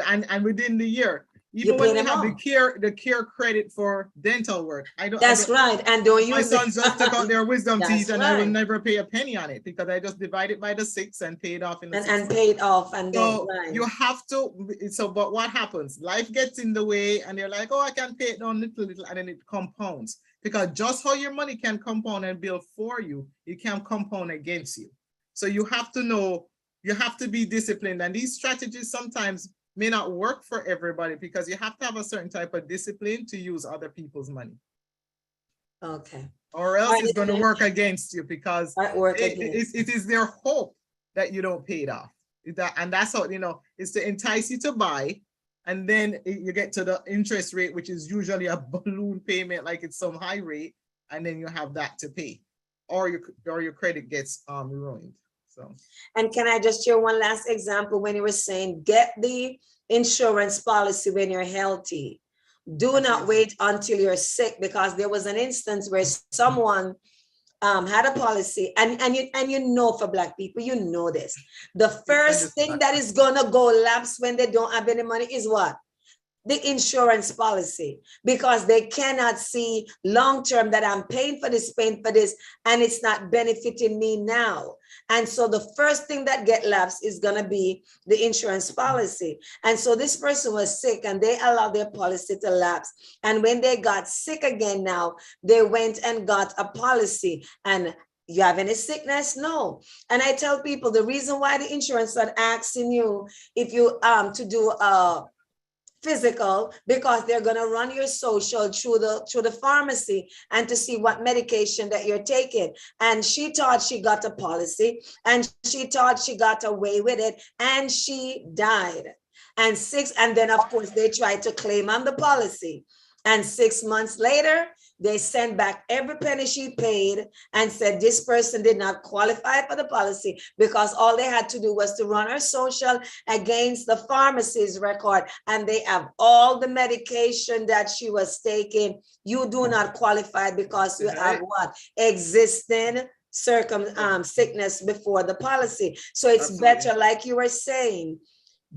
and within the year, even when we have the care credit for dental work, That's right. And don't use my sons just took out their wisdom teeth, and I will never pay a penny on it, because I just divide it by the 6 and pay it off in the and pay it off. And so you have to. So, but what happens? Life gets in the way, and you're like, oh, I can pay it down little, and then it compounds. Because just how your money can compound and build for you, it can compound against you. So you have to know, you have to be disciplined, and these strategies sometimes may not work for everybody, because you have to have a certain type of discipline to use other people's money. Okay. Or else it's going to work against you, because it is their hope that you don't pay it off. And that's how, it's to entice you to buy. And then you get to the interest rate, which is usually a balloon payment, like it's some high rate. And then you have that to pay, or your credit gets ruined. So, and can I just share one last example? When you were saying, get the insurance policy when you're healthy. Do not wait until you're sick, because there was an instance where someone had a policy, and you know, for Black people, you know this. The first thing that is gonna go lapse when they don't have any money is what? The insurance policy, because they cannot see long term that I'm paying for this, and it's not benefiting me now. And so the first thing that get lapsed is going to be the insurance policy. And so this person was sick and they allowed their policy to lapse. And when they got sick again now, they went and got a policy. And you have any sickness? No. And I tell people the reason why the insurance are asking you if you to do a physical, because they're going to run your social through the pharmacy and to see what medication that you're taking. And she thought she got a policy and she thought she got away with it, and she died. And then of course they tried to claim on the policy, and 6 months later they sent back every penny she paid and said this person did not qualify for the policy, because all they had to do was to run her social against the pharmacy's record, and they have all the medication that she was taking. You do not qualify because you have what? Existing sickness before the policy. So it's better, like you were saying,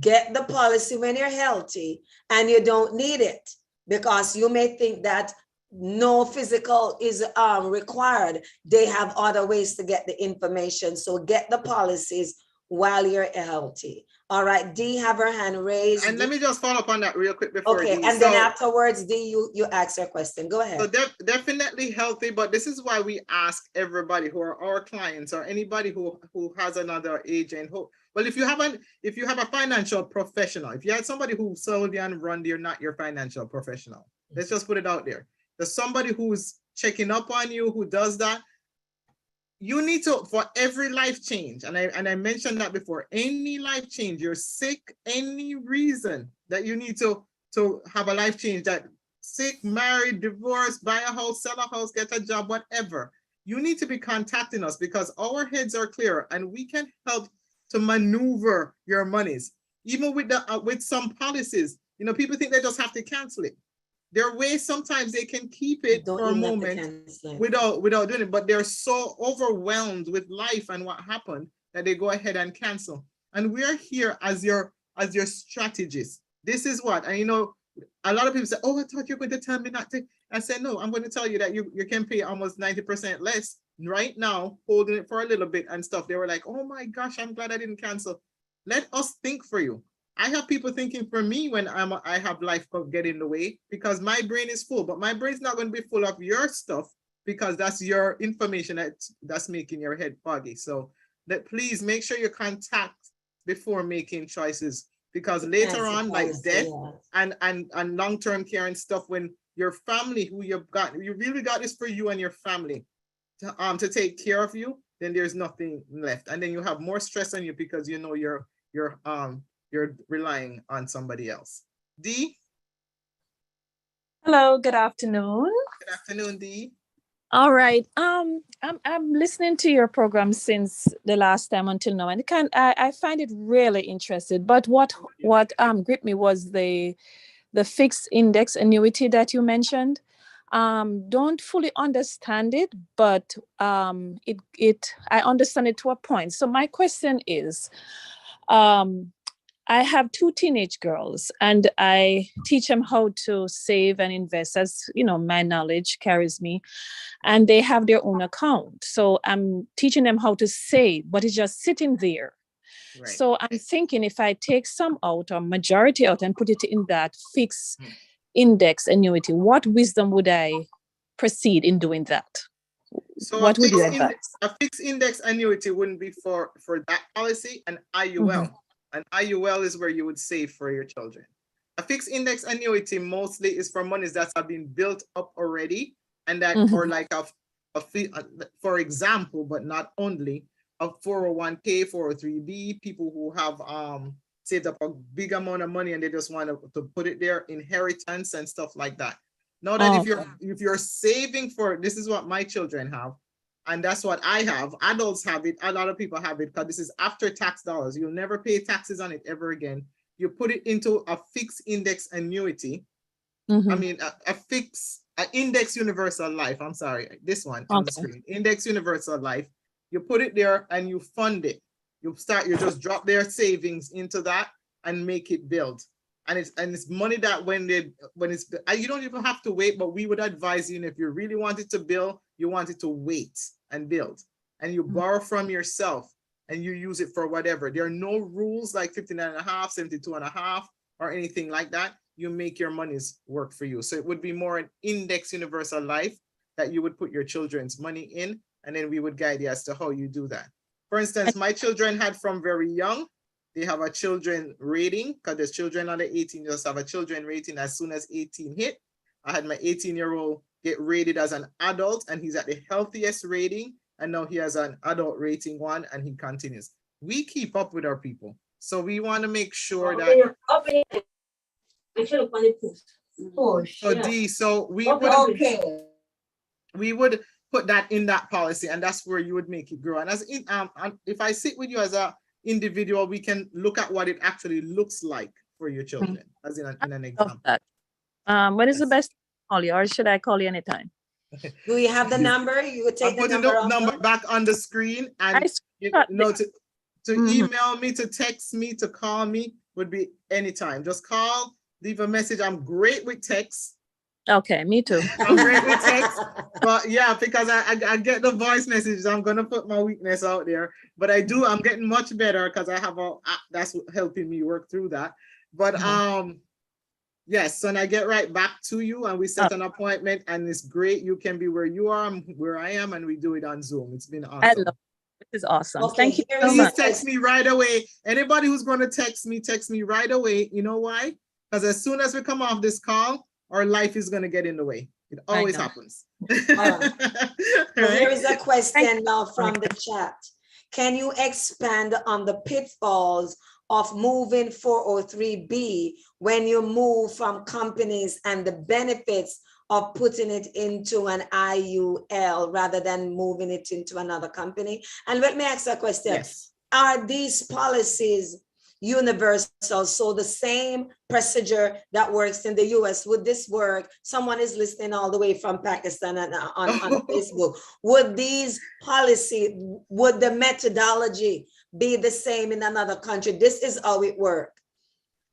get the policy when you're healthy and you don't need it, because you may think that no physical is required. They have other ways to get the information. So get the policies while you're healthy. All right, Dee have her hand raised. And let me just follow up on that real quick before. Okay, and then afterwards, Dee, you ask your question. Go ahead. So definitely healthy, but this is why we ask everybody who are our clients or anybody who has another agent who, well, if you have a financial professional, if you had somebody who sold you and run, you're not your financial professional. Let's just put it out there. There's somebody who's checking up on you, who does that. You need to, for every life change, and I mentioned that before, any life change, you're sick, any reason that you need to have a life change, that sick, married, divorced, buy a house, sell a house, get a job, whatever, you need to be contacting us, because our heads are clear and we can help to maneuver your monies. Even with some policies, you know, people think they just have to cancel it. There are ways sometimes they can keep it for a moment without doing it, but they're so overwhelmed with life and what happened that they go ahead and cancel. And we're here as your strategist. This is what, and you know, a lot of people say, oh, I thought you were going to tell me not to. I said, no, I'm going to tell you that you can pay almost 90% less right now, holding it for a little bit and stuff. They were like, oh my gosh, I'm glad I didn't cancel. Let us think for you. I have people thinking for me when I have life get in the way, because my brain is full, but my brain's not going to be full of your stuff, because that's your information that's making your head foggy. So please make sure you contact before making choices, because later on, like death and long-term care and stuff, when your family, who you really got this for you and your family to take care of you, then there's nothing left, and then you have more stress on you because you know you're relying on somebody else. Dee? Hello, good afternoon. Good afternoon, Dee. All right. I'm listening to your program since the last time until now, and I find it really interesting. But what gripped me was the fixed index annuity that you mentioned. Don't fully understand it, but I understand it to a point. So my question is, I have 2 teenage girls, and I teach them how to save and invest, as you know, my knowledge carries me, and they have their own account. So I'm teaching them how to save, but it's just sitting there. Right. So I'm thinking, if I take some out or majority out and put it in that fixed index annuity, what wisdom would I proceed in doing that? So what would you advise? A fixed index annuity wouldn't be for that policy, an IUL. Mm-hmm. An IUL is where you would save for your children. A fixed index annuity mostly is for monies that have been built up already, and that for like for example, but not only, a 401k, 403b, people who have saved up a big amount of money and they just want to put it there, inheritance and stuff like that. Now that if you're saving for, this is what my children have, and that's what I have. Adults have it. A lot of people have it, because this is after tax dollars. You'll never pay taxes on it ever again. You put it into a fixed index annuity. Mm-hmm. I mean, a fixed Index Universal Life. I'm sorry, this one on the Okay. screen. Index Universal Life. You put it there and you fund it. You just drop their savings into that and make it build. And it's money that when it's you don't even have to wait, but we would advise you, if you really wanted to build, you wanted to wait and build. And you borrow from yourself and you use it for whatever. There are no rules like 59.5, 72.5, or anything like that. You make your monies work for you. So it would be more an Index Universal Life that you would put your children's money in, and then we would guide you as to how you do that. For instance, my children had from very young, they have a children rating, because there's children under 18, just have a children rating as soon as 18 hit. I had my 18-year-old get rated as an adult, and he's at the healthiest rating, and now he has an adult rating 1, and he continues. We keep up with our people. So we want to make sure that so we would put that in that policy, and that's where you would make it grow. And as in, if I sit with you as a individual, we can look at what it actually looks like for your children, as in an example. When is the best to call you, or should I call you anytime? Do you have the number? You would take I'm putting the number back on the screen, and to email me, to text me, to call me would be anytime. Just call, leave a message. I'm great with text. Okay, me too. I'm great with text, but yeah, because I get the voice messages, I'm gonna put my weakness out there. But I'm getting much better because I have a app that's helping me work through that. But yes, so I get right back to you, and we set an appointment, and it's great. You can be where you are, I'm where I am, and we do it on Zoom. It's been awesome. I love it. This is awesome. Okay, Thank you so Please much. text me right away. Anybody who's going to text me right away. You know why? Because as soon as we come off this call, our life is going to get in the way. It always happens. Well, here is a question now from the chat. Can you expand on the pitfalls of moving 403B when you move from companies, and the benefits of putting it into an IUL rather than moving it into another company? And let me ask a question. Yes. Are these policies universal? So the same procedure that works in the US, would this work? Someone is listening all the way from Pakistan and on Facebook. Would these policy, would the methodology be the same in another country? This is how it works.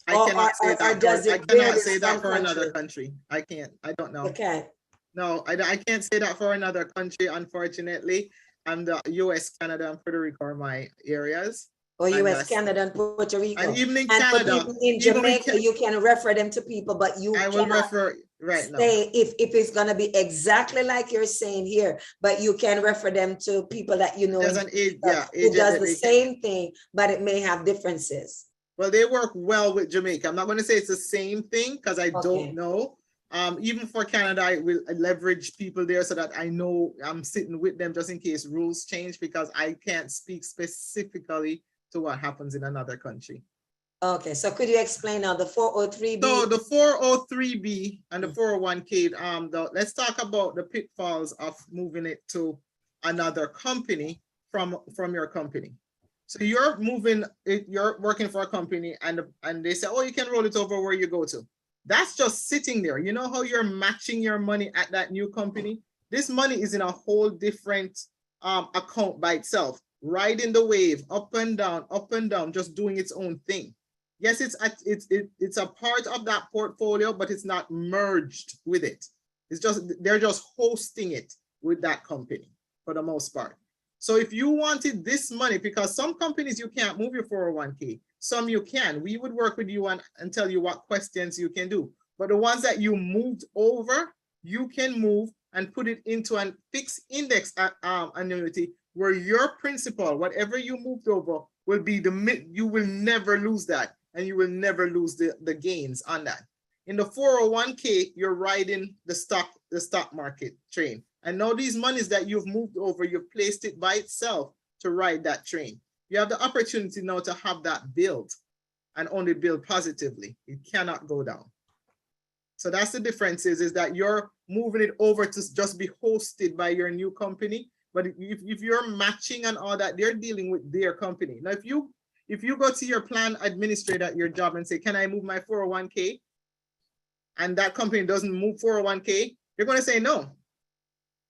I cannot say that for another country. I can't. I don't know. Okay. No, I can't say that for another country, unfortunately. And the US, Canada, and Puerto Rico are my areas. Or US, Canada, and Puerto Rico. And even in and Canada. For people in Jamaica, you can refer them to people, but you will refer right now. If it's going to be exactly like you're saying here, but you can refer them to people that you know who does the same thing, but it may have differences. Well, they work well with Jamaica. I'm not going to say it's the same thing because I don't know. Even for Canada, I will leverage people there so that I know I'm sitting with them just in case rules change, because I can't speak specifically to what happens in another country. Okay, so could you explain now the 403B? So the 403B and the 401k, let's talk about the pitfalls of moving it to another company from your company. So you're working for a company, and they say, oh, you can roll it over where you go to. That's just sitting there. You know how you're matching your money at that new company? This money is in a whole different account by itself, riding the wave, up and down, just doing its own thing. Yes, it's a part of that portfolio, but it's not merged with it. They're just hosting it with that company for the most part. So if you wanted this money, because some companies you can't move your 401k, some you can. We would work with you and tell you what questions you can do. But the ones that you moved over, you can move and put it into a fixed index annuity where your principal, whatever you moved over, will be you will never lose that, and you will never lose the gains on that. In the 401k, you're riding the stock market train. And now these monies that you've moved over, you've placed it by itself to ride that train. You have the opportunity now to have that build, and only build positively. It cannot go down. So that's the difference is that you're moving it over to just be hosted by your new company. But if you're matching and all that, they're dealing with their company. Now, if you go to your plan administrator at your job and say, can I move my 401k? And that company doesn't move 401k, They're going to say no.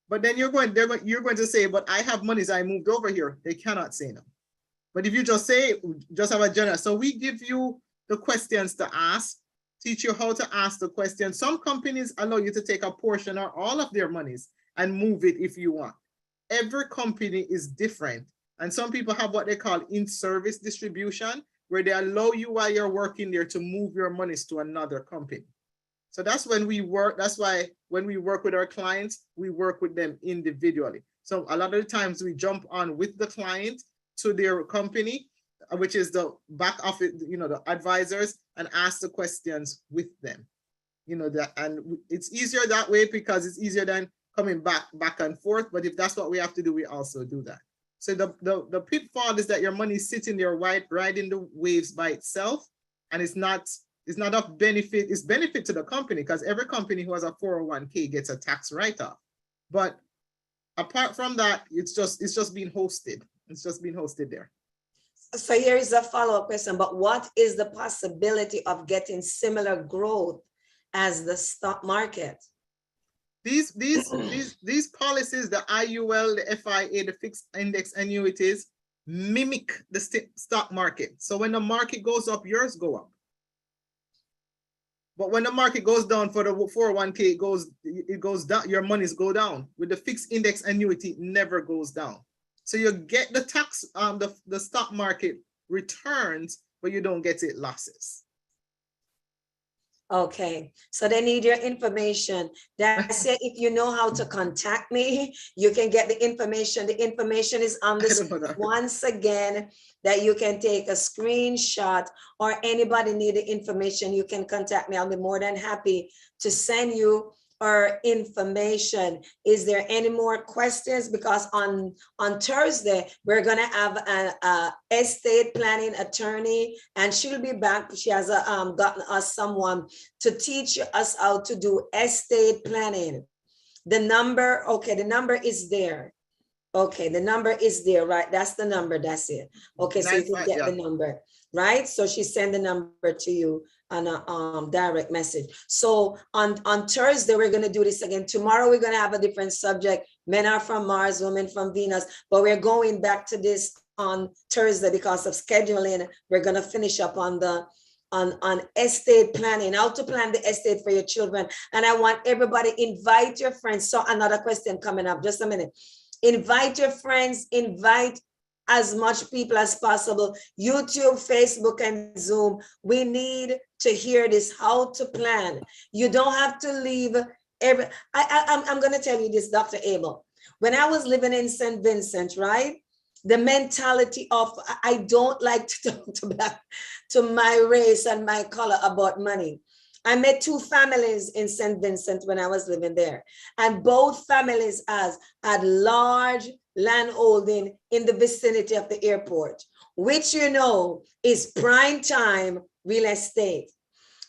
But then you're going to say, but I have monies I moved over here. They cannot say no. But if you just say, just have a general, so we give you the questions to ask, teach you how to ask the question. Some companies allow you to take a portion or all of their monies and move it if you want. Every company is different. And some people have what they call in-service distribution, where they allow you while you're working there to move your monies to another company. So that's when we work. That's why when we work with our clients, we work with them individually. So a lot of the times we jump on with the client to their company, which is the back office, the advisors, and ask the questions with them. And it's easier that way because it's easier than coming back and forth. But if that's what we have to do, we also do that. So the pitfall is that your money is sitting there riding the waves by itself, and it's not of benefit. It's benefit to the company because every company who has a 401k gets a tax write-off. But apart from that, it's just being hosted. It's just being hosted there. So here is a follow-up question, but what is the possibility of getting similar growth as the stock market? These policies, the IUL, the FIA, the fixed index annuities, mimic the stock market. So when the market goes up, yours go up. But when the market goes down for the 401k, it goes down, your monies go down. With the fixed index annuity, it never goes down. So you get the tax, the stock market returns, but you don't get it losses. Okay, so they need your information. That's it. If you know how to contact me, you can get the information. The information is on the screen once again, that you can take a screenshot, or anybody need the information, you can contact me. I'll be more than happy to send you our information. Is there any more questions? Because on Thursday, we're gonna have an estate planning attorney, and she'll be back. She has gotten us someone to teach us how to do estate planning. The number, okay, the number is there. Okay, the number is there, right? That's the number, that's it. Okay, so you can get the number, right? So she sent the number to you on a direct message. So on Thursday, we're gonna do this again. Tomorrow, we're gonna have a different subject. Men are from Mars, women from Venus, but we're going back to this on Thursday because of scheduling. We're gonna finish up on the on estate planning, how to plan the estate for your children. And I want everybody, invite your friends. So another question coming up, just a minute. Invite your friends, invite as much people as possible. YouTube, Facebook, and Zoom. We need to hear this, how to plan. You don't have to leave I'm going to tell you this, Dr. Abel. When I was living in St. Vincent, right? The mentality of, I don't like to talk to my race and my color about money. I met two families in St. Vincent when I was living there, and both families had large landholding in the vicinity of the airport, which is prime time real estate.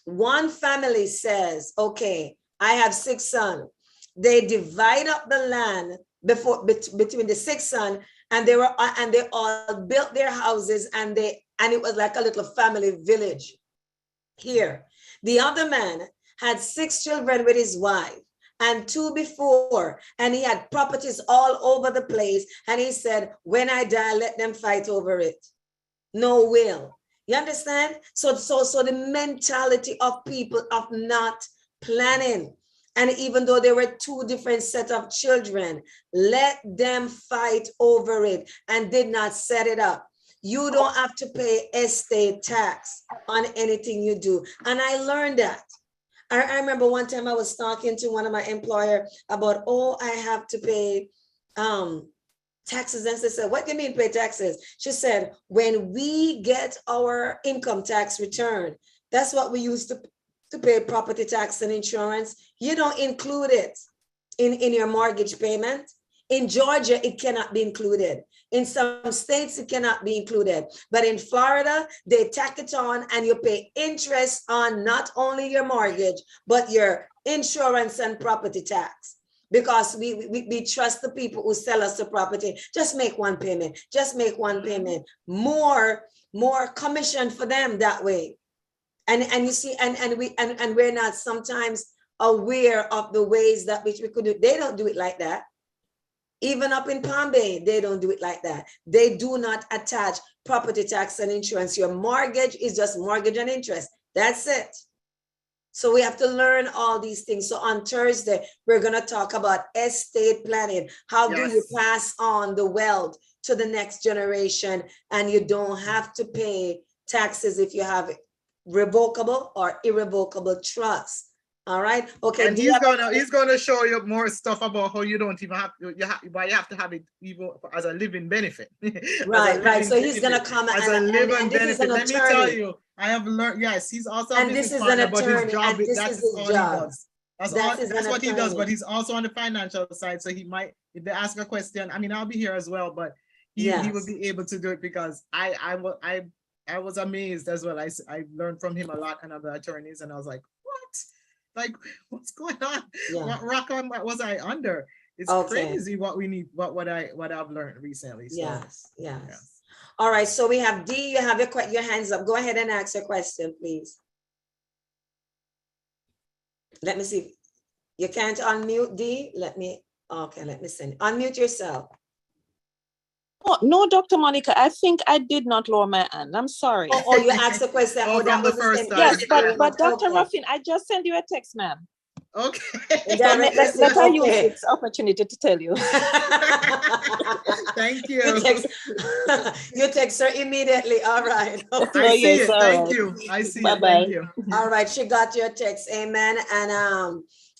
One family says, okay, I have 6 sons. They divide up the land between the 6 sons, and they all built their houses, and it was like a little family village here. The other man had 6 children with his wife and 2 before, and he had properties all over the place. And he said, when I die, let them fight over it. No will. You understand? So the mentality of people of not planning. And even though there were 2 different sets of children, let them fight over it and did not set it up. You don't have to pay estate tax on anything you do. And I learned that. I remember one time I was talking to one of my employer about, I have to pay taxes. And she said, what do you mean pay taxes? She said, when we get our income tax return, that's what we use to pay property tax and insurance. You don't include it in your mortgage payment. In Georgia, it cannot be included. In some states, it cannot be included. But in Florida, they tack it on, and you pay interest on not only your mortgage, but your insurance and property tax. Because we trust the people who sell us the property. Just make one payment. Just make one payment. More commission for them that way. And you see, and we're not, sometimes aware of the ways that which we could do. They don't do it like that. Even up in Palm Bay, they don't do it like that. They do not attach property tax and insurance. Your mortgage is just mortgage and interest. That's it. So we have to learn all these things. So on Thursday, we're going to talk about estate planning. How do you pass on the wealth to the next generation, and you don't have to pay taxes if you have revocable or irrevocable trusts? All right. Okay. And he's gonna show you more stuff about how you don't even have to, but you have to have it even as a living benefit. Right. So he's gonna come as a living benefit. Let me tell you, I have learned. Yes, he's also a business partner, but his job that's all he does. That's what he does. But he's also on the financial side, so he might, if they ask a question, I mean, I'll be here as well, but he will be able to do it, because I was amazed as well. I learned from him a lot and other attorneys, and I was like, what? Like, what's going on? What rock was I under? It's crazy what we need, what I've learned recently. So, yes. All right. So we have D. You have your hands up. Go ahead and ask your question, please. Let me see. You can't unmute, D. Let me send. Unmute yourself. Oh, no, Dr. Monica, I think I did not lower my hand. I'm sorry. Oh, you asked the question. From the first time. Yes, but Dr. Ruffin, I just sent you a text, ma'am. Okay. So let her use this opportunity to tell you. Thank you. You text her immediately. All right. Okay. I see it. Thank you. I see it. Thank you. All right. She got your text. Amen.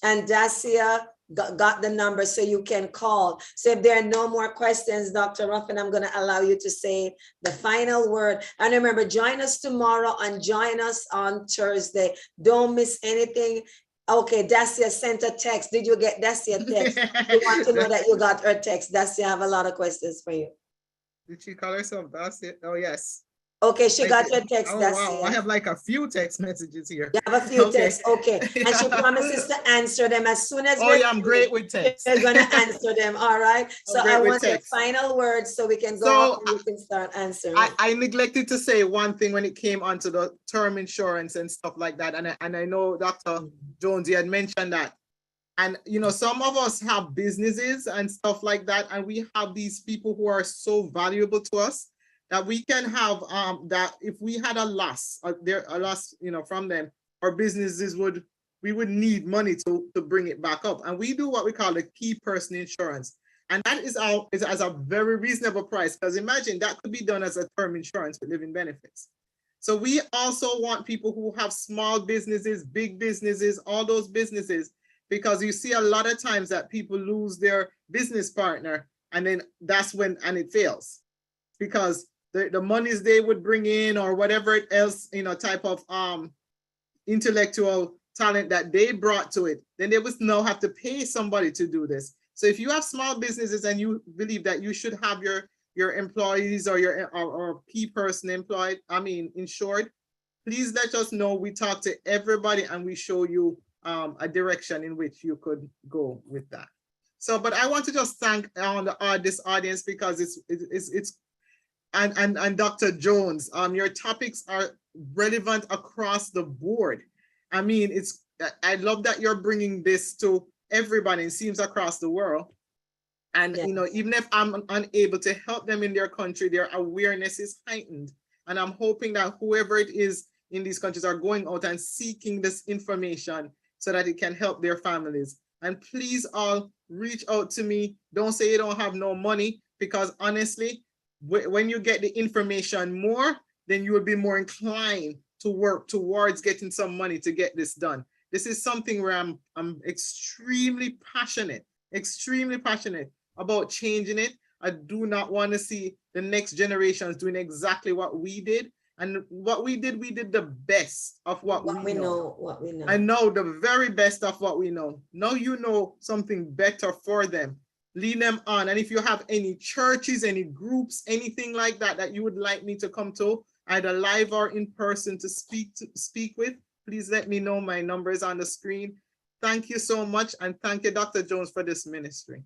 And Dacia got the number, so you can call. So if there are no more questions, Dr. Ruffin, I'm going to allow you to say the final word. And remember, join us tomorrow and join us on Thursday. Don't miss anything. Okay, Dacia sent a text. Did you get Dacia text? We want to know that you got her text. Dacia, I have a lot of questions for you. Did she call herself Dacia? Oh, yes. Okay, she got your text. Oh, wow. I have like a few text messages here. You have a few texts. Okay. And she promises to answer them as soon as I'm great with text. We're going to answer them. All right. So I want the final words so we can go and we can start answering. I neglected to say one thing when it came onto the term insurance and stuff like that. And I know Dr. Jones, you had mentioned that. And, you know, some of us have businesses and stuff like that. And we have these people who are so valuable to us, that we can have that if we had a loss, you know, from them, our businesses we would need money to bring it back up. And we do what we call the key person insurance. And that is as a very reasonable price, because imagine that could be done as a term insurance with living benefits. So we also want people who have small businesses, big businesses, all those businesses, because you see a lot of times that people lose their business partner, and then that's when, and it fails, because the monies they would bring in or whatever else, you know, type of intellectual talent that they brought to it, then they would now have to pay somebody to do this. So if you have small businesses and you believe that you should have your employees or your key person insured, please let us know. We talk to everybody and we show you a direction in which you could go with that. So, but I want to just thank this audience, because it's and Dr. Jones, your topics are relevant across the board. I mean, I love that you're bringing this to everybody. It seems across the world. And, you know, even if I'm unable to help them in their country, their awareness is heightened. And I'm hoping that whoever it is in these countries are going out and seeking this information so that it can help their families. And please all reach out to me. Don't say you don't have no money, because honestly, when you get the information more, then you will be more inclined to work towards getting some money to get this done. This is something where I'm extremely passionate about changing it. I do not want to see the next generations doing exactly what we did. And what we did the best of what we know. I know the very best of what we know. Now you know something better for them. Lead them on. And if you have any churches, any groups, anything like that that you would like me to come to, either live or in person, to speak with, please let me know. My number is on the screen. Thank you so much. And thank you, Dr. Jones, for this ministry.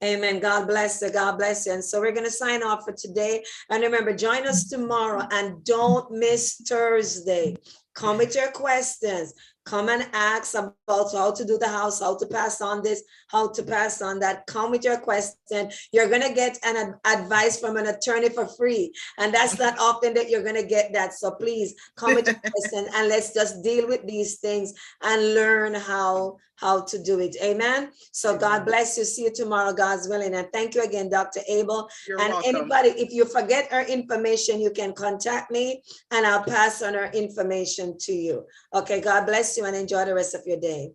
Amen. God bless you. God bless you. And so we're going to sign off for today. And remember, join us tomorrow and don't miss Thursday. Come with your questions. Come and ask about how to do the house, how to pass on this, how to pass on that. Come with your question. You're going to get an advice from an attorney for free. And that's not often that you're going to get that. So please come with your question and let's just deal with these things and learn how to do it. Amen. So God bless you. See you tomorrow, God's willing. And thank you again, Dr. Abel. You're and welcome. Anybody, if you forget our information, you can contact me and I'll pass on our information to you. Okay, God bless you and enjoy the rest of your day.